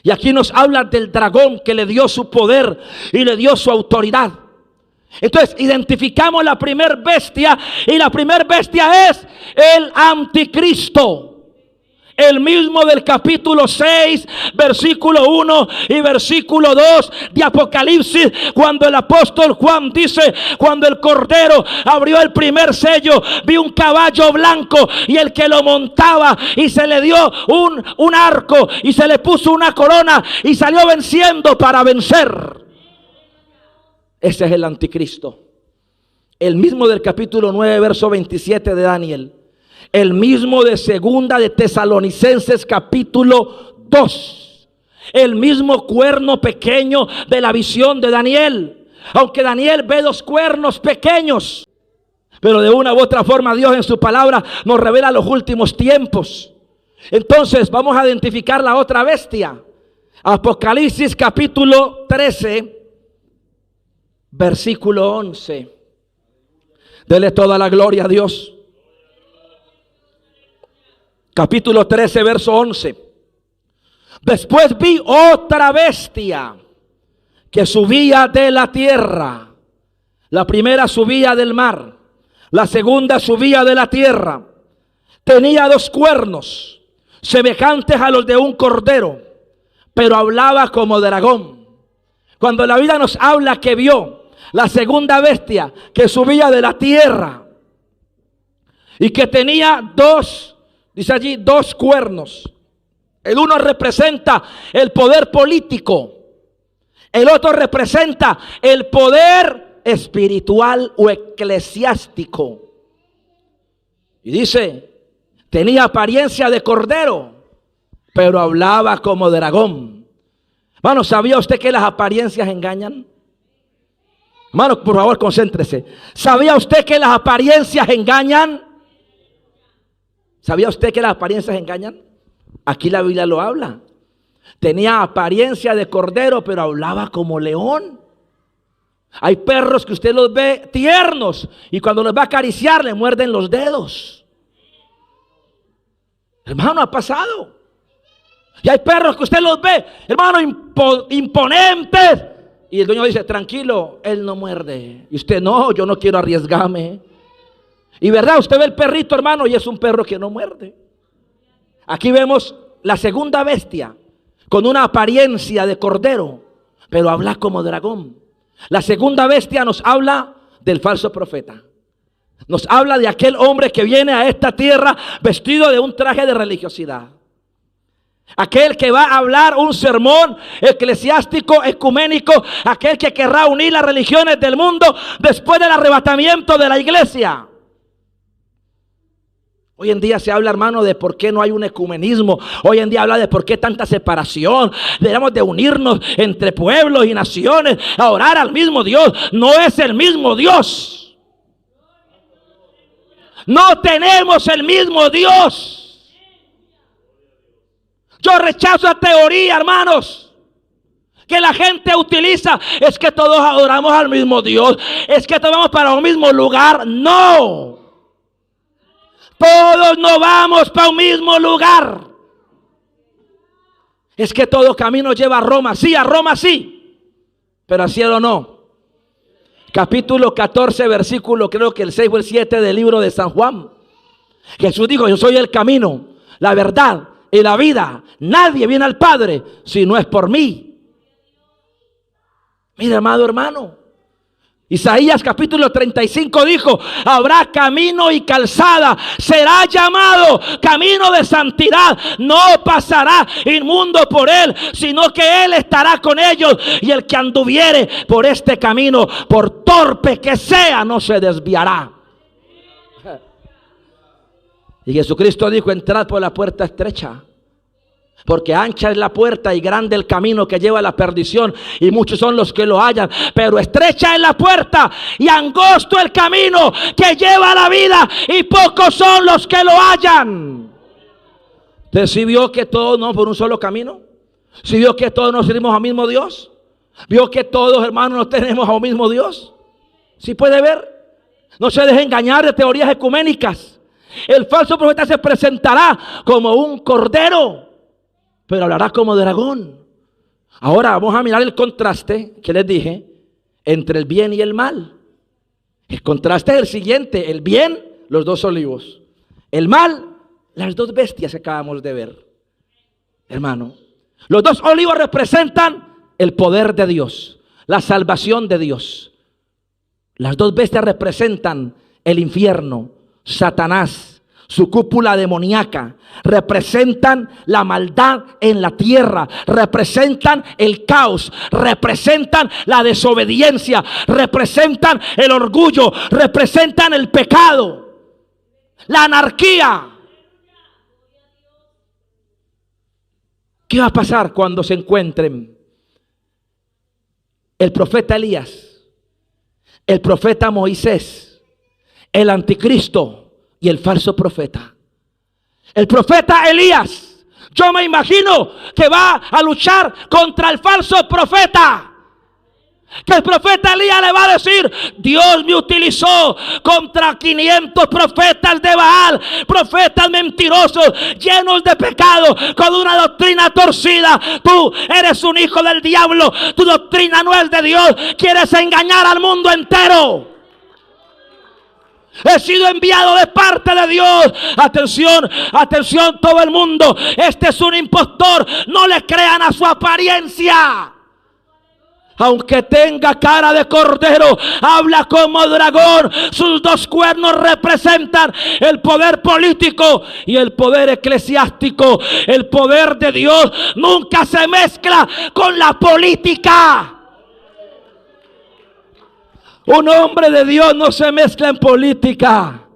Y aquí nos habla del dragón que le dio su poder y le dio su autoridad. Entonces identificamos la primer bestia, y la primer bestia es el anticristo. El mismo del capítulo 6, versículo 1 y versículo 2 de Apocalipsis, cuando el apóstol Juan dice, cuando el Cordero abrió el primer sello, vi un caballo blanco y el que lo montaba, y se le dio un arco y se le puso una corona y salió venciendo para vencer. Ese es el anticristo. El mismo del capítulo 9, verso 27 de Daniel. el mismo de segunda de Tesalonicenses capítulo 2, el mismo cuerno pequeño de la visión de Daniel. Aunque Daniel ve 2 cuernos pequeños, pero de una u otra forma Dios en su palabra nos revela los últimos tiempos. Entonces vamos a identificar la otra bestia. Apocalipsis capítulo 13, versículo 11. Dele toda la gloria a Dios. Capítulo 13, verso 11. Después vi otra bestia que subía de la tierra. La primera subía del mar, la segunda subía de la tierra. Tenía 2 cuernos, semejantes a los de un cordero, pero hablaba como dragón. Cuando la Biblia nos habla que vio la segunda bestia que subía de la tierra y que tenía 2, dice allí, 2 cuernos. El uno representa el poder político, el otro representa el poder espiritual o eclesiástico. Y dice, tenía apariencia de cordero, pero hablaba como dragón. Hermano, ¿sabía usted que las apariencias engañan? Hermano, por favor, concéntrese. ¿Sabía usted que las apariencias engañan? ¿Sabía usted que las apariencias engañan? Aquí la Biblia lo habla. Tenía apariencia de cordero, pero hablaba como león. Hay perros que usted los ve tiernos y cuando los va a acariciar le muerden los dedos. Hermano, ha pasado. Y hay perros que usted los ve, hermano, imponentes. Y el dueño dice, tranquilo, él no muerde. Y usted, no, yo no quiero arriesgarme. Y verdad, usted ve el perrito, hermano, y es un perro que no muerde. Aquí vemos la segunda bestia con una apariencia de cordero, pero habla como dragón. La segunda bestia nos habla del falso profeta. Nos habla de aquel hombre que viene a esta tierra vestido de un traje de religiosidad. Aquel que va a hablar un sermón eclesiástico, ecuménico, aquel que querrá unir las religiones del mundo después del arrebatamiento de la iglesia. Hoy en día se habla, hermano, de por qué no hay un ecumenismo. Hoy en día habla de por qué tanta separación. Debemos de unirnos entre pueblos y naciones a orar al mismo Dios. No es el mismo Dios. No tenemos el mismo Dios. Yo rechazo la teoría, hermanos, que la gente utiliza. Es que todos adoramos al mismo Dios. Es que todos vamos para un mismo lugar. No. Todos no vamos para un mismo lugar. Es que todo camino lleva a Roma. Sí, a Roma sí, pero al cielo no. Capítulo 14, versículo, creo que el 6 o el 7 del libro de San Juan. Jesús dijo, yo soy el camino, la verdad y la vida. Nadie viene al Padre si no es por mí. Mira, amado hermano, Isaías capítulo 35 dijo, habrá camino y calzada, será llamado camino de santidad, no pasará inmundo por él, sino que él estará con ellos, y el que anduviere por este camino, por torpe que sea, no se desviará. Y Jesucristo dijo, entrad por la puerta estrecha, porque ancha es la puerta y grande el camino que lleva a la perdición, y muchos son los que lo hallan. Pero estrecha es la puerta y angosto el camino que lleva a la vida, y pocos son los que lo hallan. ¿Usted sí vio que todos no por un solo camino? ¿Sí vio que todos nos servimos al mismo Dios? ¿Vio que todos, hermanos, nos tenemos al mismo Dios? ¿Sí puede ver? No se deje engañar de teorías ecuménicas. El falso profeta se presentará como un cordero, pero hablará como dragón. Ahora vamos a mirar el contraste que les dije entre el bien y el mal. El contraste es el siguiente: el bien, los 2 olivos; el mal, las 2 bestias que acabamos de ver. Hermano, los 2 olivos representan el poder de Dios, la salvación de Dios. Las 2 bestias representan el infierno, Satanás, su cúpula demoníaca. Representan la maldad en la tierra, representan el caos, representan la desobediencia, representan el orgullo, representan el pecado. la anarquía. ¿Qué va a pasar cuando se encuentren el profeta Elías, el profeta Moisés, el anticristo y el falso profeta? El profeta Elías, yo me imagino que va a luchar contra el falso profeta. Que el profeta Elías le va a decir: Dios me utilizó contra 500 profetas de Baal, profetas mentirosos, llenos de pecado, con una doctrina torcida. Tú eres un hijo del diablo, tu doctrina no es de Dios, quieres engañar al mundo entero. He sido enviado de parte de Dios. Atención, atención todo el mundo, este es un impostor, no le crean a su apariencia. Aunque tenga cara de cordero, habla como dragón. Sus dos cuernos representan el poder político y el poder eclesiástico. El poder de Dios nunca se mezcla con la política. Un hombre de Dios no se mezcla en política.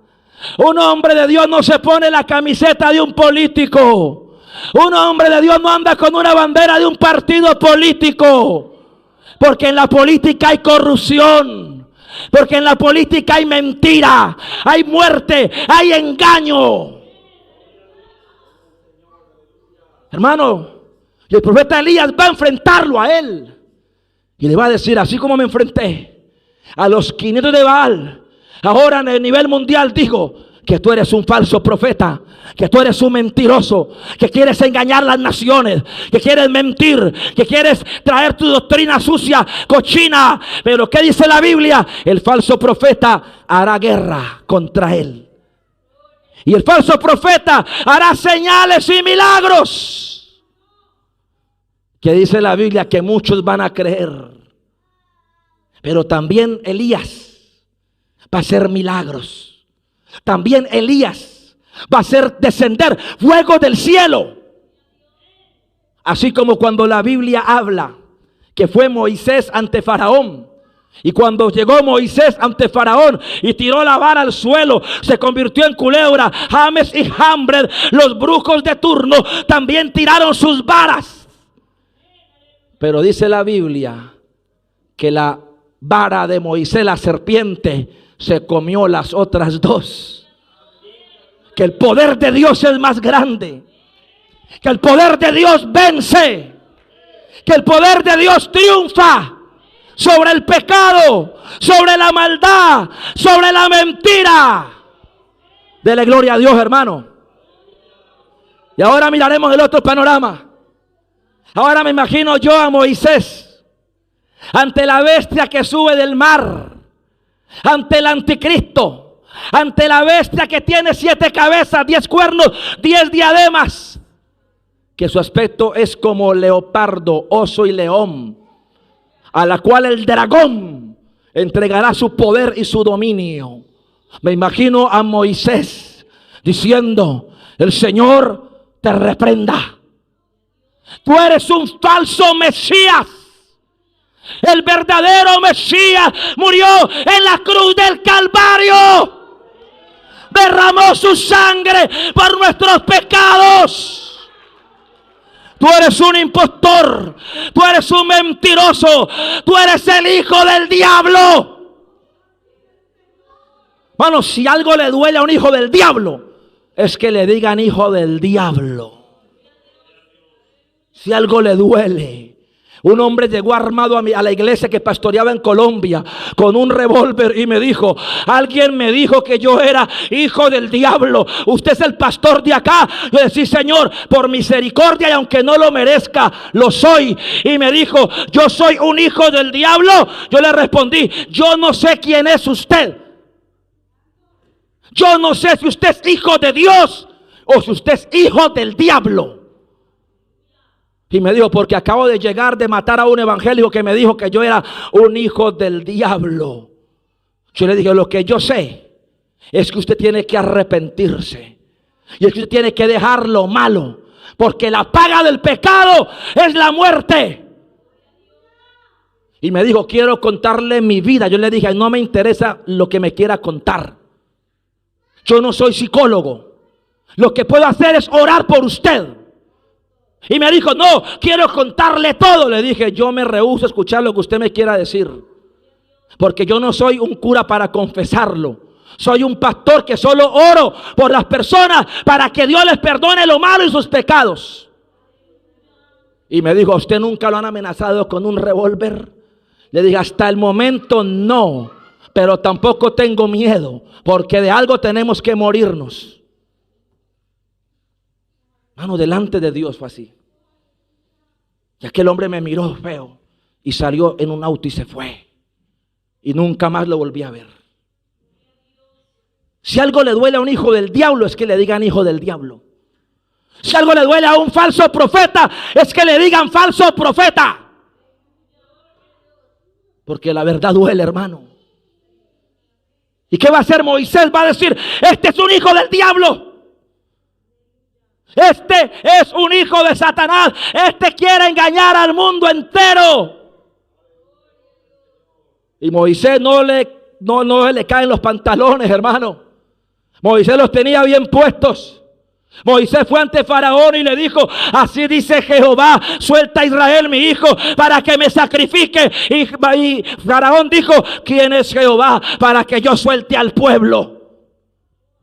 Un hombre de Dios no se pone la camiseta de un político. Un hombre de Dios no anda con una bandera de un partido político. Porque en la política hay corrupción. Porque en la política hay mentira, hay muerte, hay engaño. Hermano, y el profeta Elías va a enfrentarlo a él. Y le va a decir: así como me enfrenté a los 500 de Baal, ahora en el nivel mundial digo que tú eres un falso profeta, que tú eres un mentiroso, que quieres engañar las naciones, que quieres mentir, que quieres traer tu doctrina sucia, cochina. Pero ¿qué dice la Biblia? El falso profeta hará guerra contra él. Y el falso profeta hará señales y milagros. Que dice la Biblia que muchos van a creer. Pero también Elías va a hacer milagros. También Elías va a hacer descender fuego del cielo. Así como cuando la Biblia habla que fue Moisés ante Faraón. Y cuando llegó Moisés ante Faraón y tiró la vara al suelo, se convirtió en culebra. James y Jambres, los brujos de turno, también tiraron sus varas. Pero dice la Biblia que la vara de Moisés, la serpiente, se comió las otras dos. Que el poder de Dios es más grande. Que el poder de Dios vence. Que el poder de Dios triunfa sobre el pecado, sobre la maldad, sobre la mentira. Dele gloria a Dios, hermano. Y ahora miraremos el otro panorama. Ahora me imagino yo a Moisés ante la bestia que sube del mar, ante el anticristo, ante la bestia que tiene 7 cabezas, 10 cuernos, 10 diademas, que su aspecto es como leopardo, oso y león, a la cual el dragón entregará su poder y su dominio. Me imagino a Moisés diciendo: el Señor te reprenda. Tú eres un falso Mesías. El verdadero Mesías murió en la cruz del Calvario. Derramó su sangre por nuestros pecados. Tú eres un impostor. Tú eres un mentiroso. Tú eres el hijo del diablo. Bueno, si algo le duele a un hijo del diablo, es que le digan hijo del diablo. Si algo le duele. Un hombre llegó armado a la iglesia que pastoreaba en Colombia con un revólver y me dijo: alguien me dijo que yo era hijo del diablo. ¿Usted es el pastor de acá? Yo le dije: sí, señor, por misericordia, y aunque no lo merezca, lo soy. Y me dijo: yo soy un hijo del diablo. Yo le respondí: yo no sé quién es usted. Yo no sé si usted es hijo de Dios o si usted es hijo del diablo. Y me dijo: porque acabo de llegar de matar a un evangélico que me dijo que yo era un hijo del diablo. Yo le dije: lo que yo sé es que usted tiene que arrepentirse. Y es que usted tiene que dejar lo malo. Porque la paga del pecado es la muerte. Y me dijo: quiero contarle mi vida. Yo le dije: no me interesa lo que me quiera contar. Yo no soy psicólogo. Lo que puedo hacer es orar por usted. Y me dijo, no, quiero contarle todo. Le dije, yo me rehúso a escuchar lo que usted me quiera decir. Porque yo no soy un cura para confesarlo. Soy un pastor que solo oro por las personas para que Dios les perdone lo malo y sus pecados. Y me dijo, ¿usted nunca lo han amenazado con un revólver? Le dije, hasta el momento no, pero tampoco tengo miedo, porque de algo tenemos que morirnos. Mano, delante de Dios fue así. Y aquel hombre me miró feo y salió en un auto y se fue. Y nunca más lo volví a ver. Si algo le duele a un hijo del diablo, es que le digan hijo del diablo. Si algo le duele a un falso profeta, es que le digan falso profeta. Porque la verdad duele, hermano. ¿Y qué va a hacer Moisés? Va a decir, este es un hijo del diablo. Este es un hijo de Satanás. Este quiere engañar al mundo entero. Y Moisés no le caen los pantalones, hermano. Moisés los tenía bien puestos. Moisés fue ante Faraón y le dijo, así dice Jehová, suelta a Israel mi hijo para que me sacrifique. Y Faraón dijo, ¿quién es Jehová para que yo suelte al pueblo?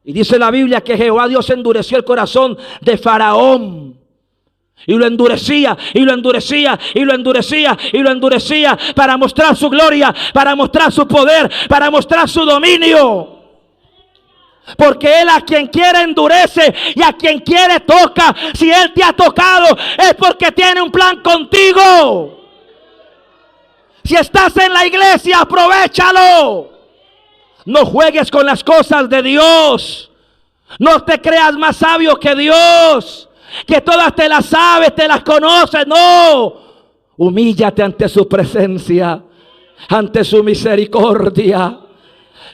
Y dice la Biblia que Jehová Dios endureció el corazón de Faraón. Y lo endurecía, y lo endurecía, y lo endurecía, y lo endurecía para mostrar su gloria, para mostrar su poder, para mostrar su dominio. Porque Él a quien quiere endurece y a quien quiere toca. Si Él te ha tocado es porque tiene un plan contigo. Si estás en la iglesia, aprovéchalo. No juegues con las cosas de Dios. No te creas más sabio que Dios, que todas te las sabes, te las conoces. No, humíllate ante su presencia, ante su misericordia.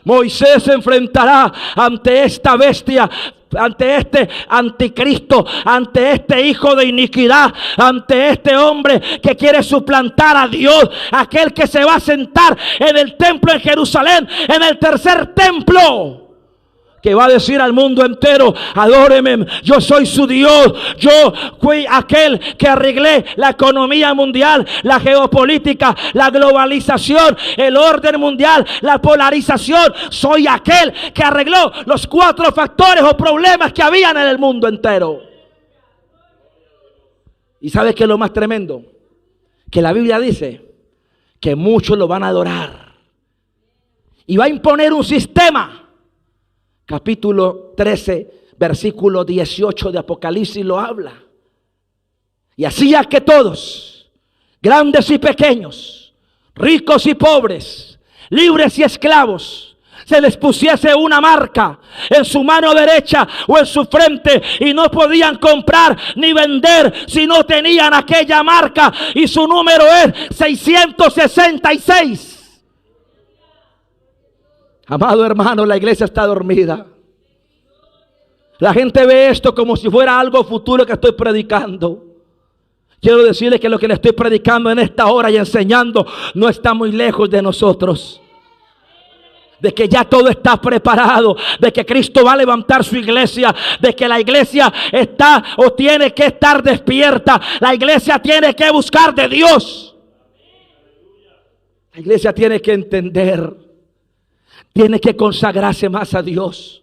Moisés se enfrentará ante esta bestia, ante este anticristo, ante este hijo de iniquidad, ante este hombre que quiere suplantar a Dios, aquel que se va a sentar en el templo en Jerusalén, en el tercer templo, que va a decir al mundo entero, adóreme, yo soy su Dios, yo fui aquel que arreglé la economía mundial, la geopolítica, la globalización, el orden mundial, la polarización. Soy aquel que arregló los 4 factores o problemas que habían en el mundo entero. ¿Y sabes qué es lo más tremendo? Que la Biblia dice que muchos lo van a adorar y va a imponer un sistema. Capítulo 13, versículo 18 de Apocalipsis lo habla. Y hacía que todos, grandes y pequeños, ricos y pobres, libres y esclavos, se les pusiese una marca en su mano derecha o en su frente, y no podían comprar ni vender si no tenían aquella marca, y su número es 666. Amado hermano, la iglesia está dormida. La gente ve esto como si fuera algo futuro que estoy predicando. Quiero decirles que lo que le estoy predicando en esta hora y enseñando no está muy lejos de nosotros. De que ya todo está preparado, de que Cristo va a levantar su iglesia, de que la iglesia está o tiene que estar despierta. La iglesia tiene que buscar de Dios. La iglesia tiene que entender. Tiene que consagrarse más a Dios.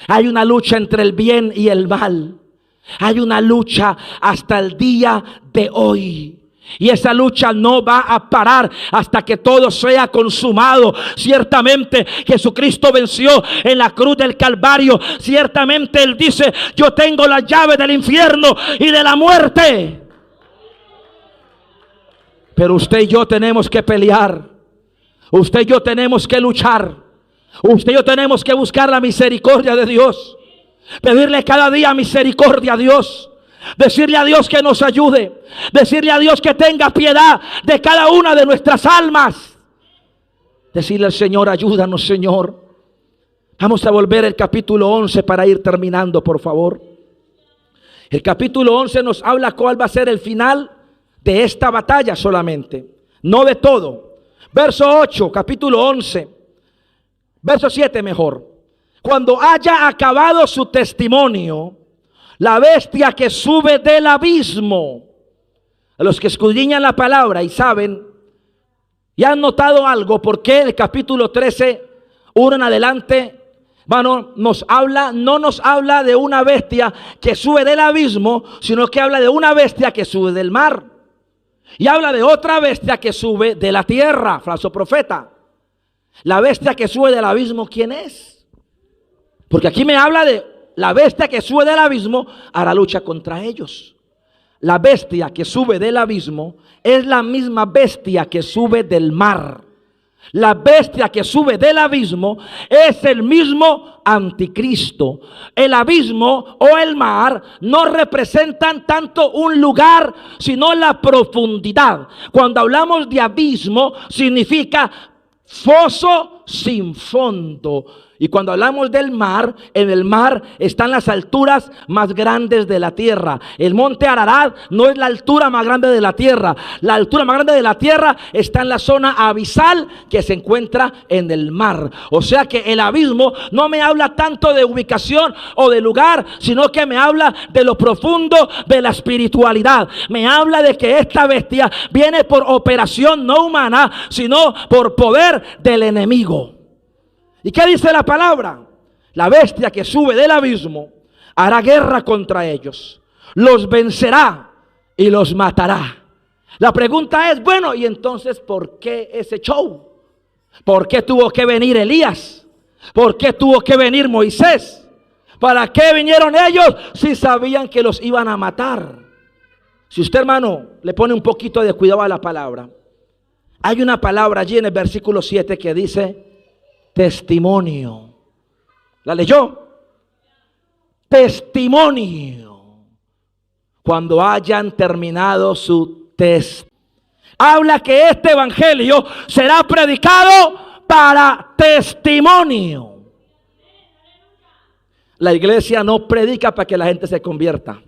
Hay una lucha entre el bien y el mal. Hay una lucha hasta el día de hoy. Y esa lucha no va a parar hasta que todo sea consumado. Ciertamente Jesucristo venció en la cruz del Calvario. Ciertamente Él dice, yo tengo la llave del infierno y de la muerte. Pero usted y yo tenemos que pelear. Usted y yo tenemos que luchar. Usted y yo tenemos que buscar la misericordia de Dios. Pedirle cada día misericordia a Dios. Decirle a Dios que nos ayude. Decirle a Dios que tenga piedad de cada una de nuestras almas. Decirle al Señor, ayúdanos, Señor. Vamos a volver al capítulo 11 para ir terminando, por favor. El capítulo 11 nos habla cuál va a ser el final de esta batalla solamente. No de todo. Verso 8, capítulo 11. Verso 7 mejor. Cuando haya acabado su testimonio, la bestia que sube del abismo. A los que escudriñan la palabra y saben y han notado algo, porque el capítulo 13, 1 en adelante, hermano, no nos habla de una bestia que sube del abismo, sino que habla de una bestia que sube del mar. Y habla de otra bestia que sube de la tierra, falso profeta. La bestia que sube del abismo, ¿quién es? Porque aquí me habla de la bestia que sube del abismo, hará lucha contra ellos. La bestia que sube del abismo es la misma bestia que sube del mar. La bestia que sube del abismo es el mismo anticristo. El abismo o el mar no representan tanto un lugar, sino la profundidad. Cuando hablamos de abismo, significa foso sin fondo. Y cuando hablamos del mar, en el mar están las alturas más grandes de la tierra. El monte Ararat no es la altura más grande de la tierra. La altura más grande de la tierra está en la zona abisal que se encuentra en el mar. O sea que el abismo no me habla tanto de ubicación o de lugar, sino que me habla de lo profundo de la espiritualidad. Me habla de que esta bestia viene por operación no humana, sino por poder del enemigo. ¿Y qué dice la palabra? La bestia que sube del abismo hará guerra contra ellos, los vencerá y los matará. La pregunta es, bueno, ¿y entonces por qué ese show? ¿Por qué tuvo que venir Elías? ¿Por qué tuvo que venir Moisés? ¿Para qué vinieron ellos si sabían que los iban a matar? Si usted, hermano, le pone un poquito de cuidado a la palabra, hay una palabra allí en el versículo 7 que dice testimonio. ¿La leyó? Testimonio. Cuando hayan terminado su testimonio. Habla que este evangelio será predicado para testimonio. La iglesia no predica para que la gente se convierta.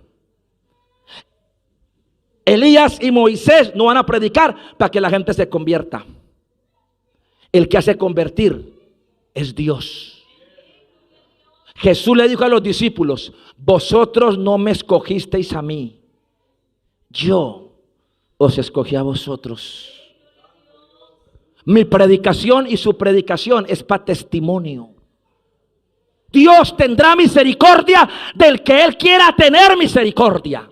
Elías y Moisés no van a predicar para que la gente se convierta. El que hace convertir es Dios. Jesús le dijo a los discípulos: vosotros no me escogisteis a mí, yo os escogí a vosotros. Mi predicación y su predicación es para testimonio. Dios tendrá misericordia del que Él quiera tener misericordia.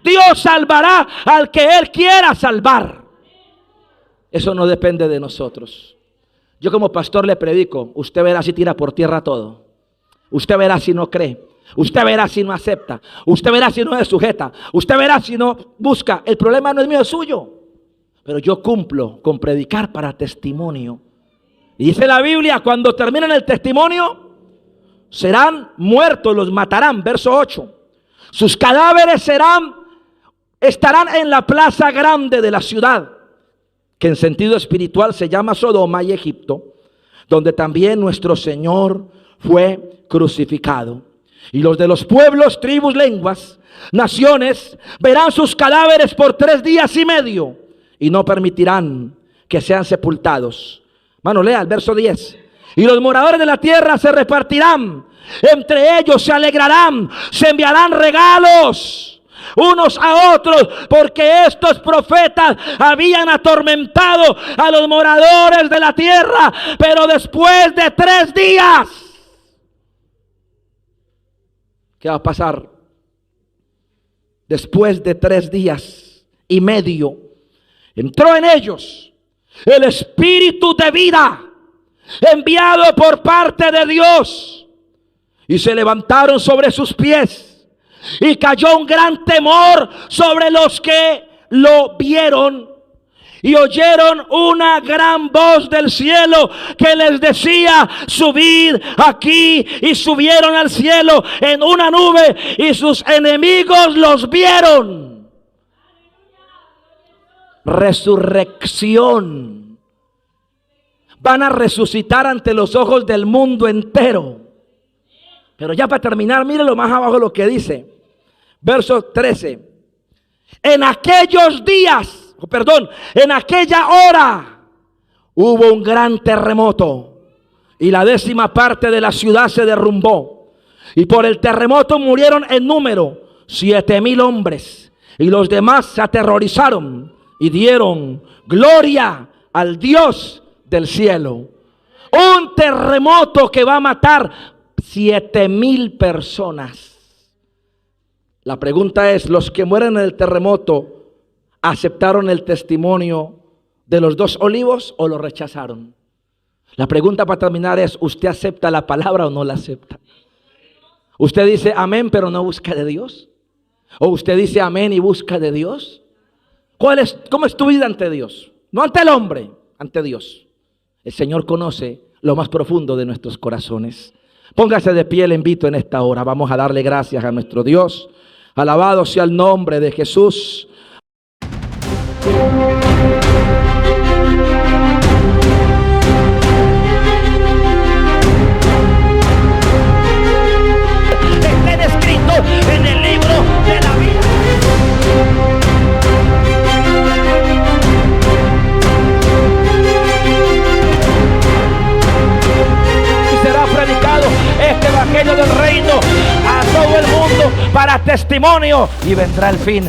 Dios salvará al que Él quiera salvar. Eso no depende de nosotros. Yo como pastor le predico, usted verá si tira por tierra todo. Usted verá si no cree. Usted verá si no acepta. Usted verá si no es sujeta. Usted verá si no busca. El problema no es mío, es suyo. Pero yo cumplo con predicar para testimonio. Y dice la Biblia, cuando terminen el testimonio, serán muertos, los matarán. Verso 8. Sus cadáveres estarán en la plaza grande de la ciudad, que en sentido espiritual se llama Sodoma y Egipto, donde también nuestro Señor fue crucificado. Y los de los pueblos, tribus, lenguas, naciones, verán sus cadáveres por 3 días y medio y no permitirán que sean sepultados. Mano, lea el verso 10. Y los moradores de la tierra se repartirán, entre ellos se alegrarán, se enviarán regalos unos a otros, porque estos profetas habían atormentado a los moradores de la tierra. Pero después de 3 días, ¿qué va a pasar? Después de 3 días y medio, entró en ellos el espíritu de vida enviado por parte de Dios, y se levantaron sobre sus pies. Y cayó un gran temor sobre los que lo vieron. Y oyeron una gran voz del cielo que les decía: subid aquí. Y subieron al cielo en una nube, y sus enemigos los vieron. Resurrección. Van a resucitar ante los ojos del mundo entero. Pero ya para terminar, mire lo más abajo lo que dice. Verso 13. En aquellos días, en aquella hora, hubo un gran terremoto. y la 10ª parte de la ciudad se derrumbó. Y por el terremoto murieron en número 7,000 hombres. Y los demás se aterrorizaron y dieron gloria al Dios del cielo. Un terremoto que va a matar 7,000 personas. La pregunta es, ¿los que mueren en el terremoto aceptaron el testimonio de los 2 olivos o lo rechazaron? La pregunta para terminar es, ¿usted acepta la palabra o no la acepta? ¿Usted dice amén pero no busca de Dios? ¿O usted dice amén y busca de Dios? ¿Cómo es tu vida ante Dios? No ante el hombre, ante Dios. El Señor conoce lo más profundo de nuestros corazones. Póngase de pie, le invito en esta hora. Vamos a darle gracias a nuestro Dios. Alabado sea el nombre de Jesús. Está escrito en el libro de la vida. Será predicado este evangelio del reino a todo el mundo para testimonio, y vendrá el fin.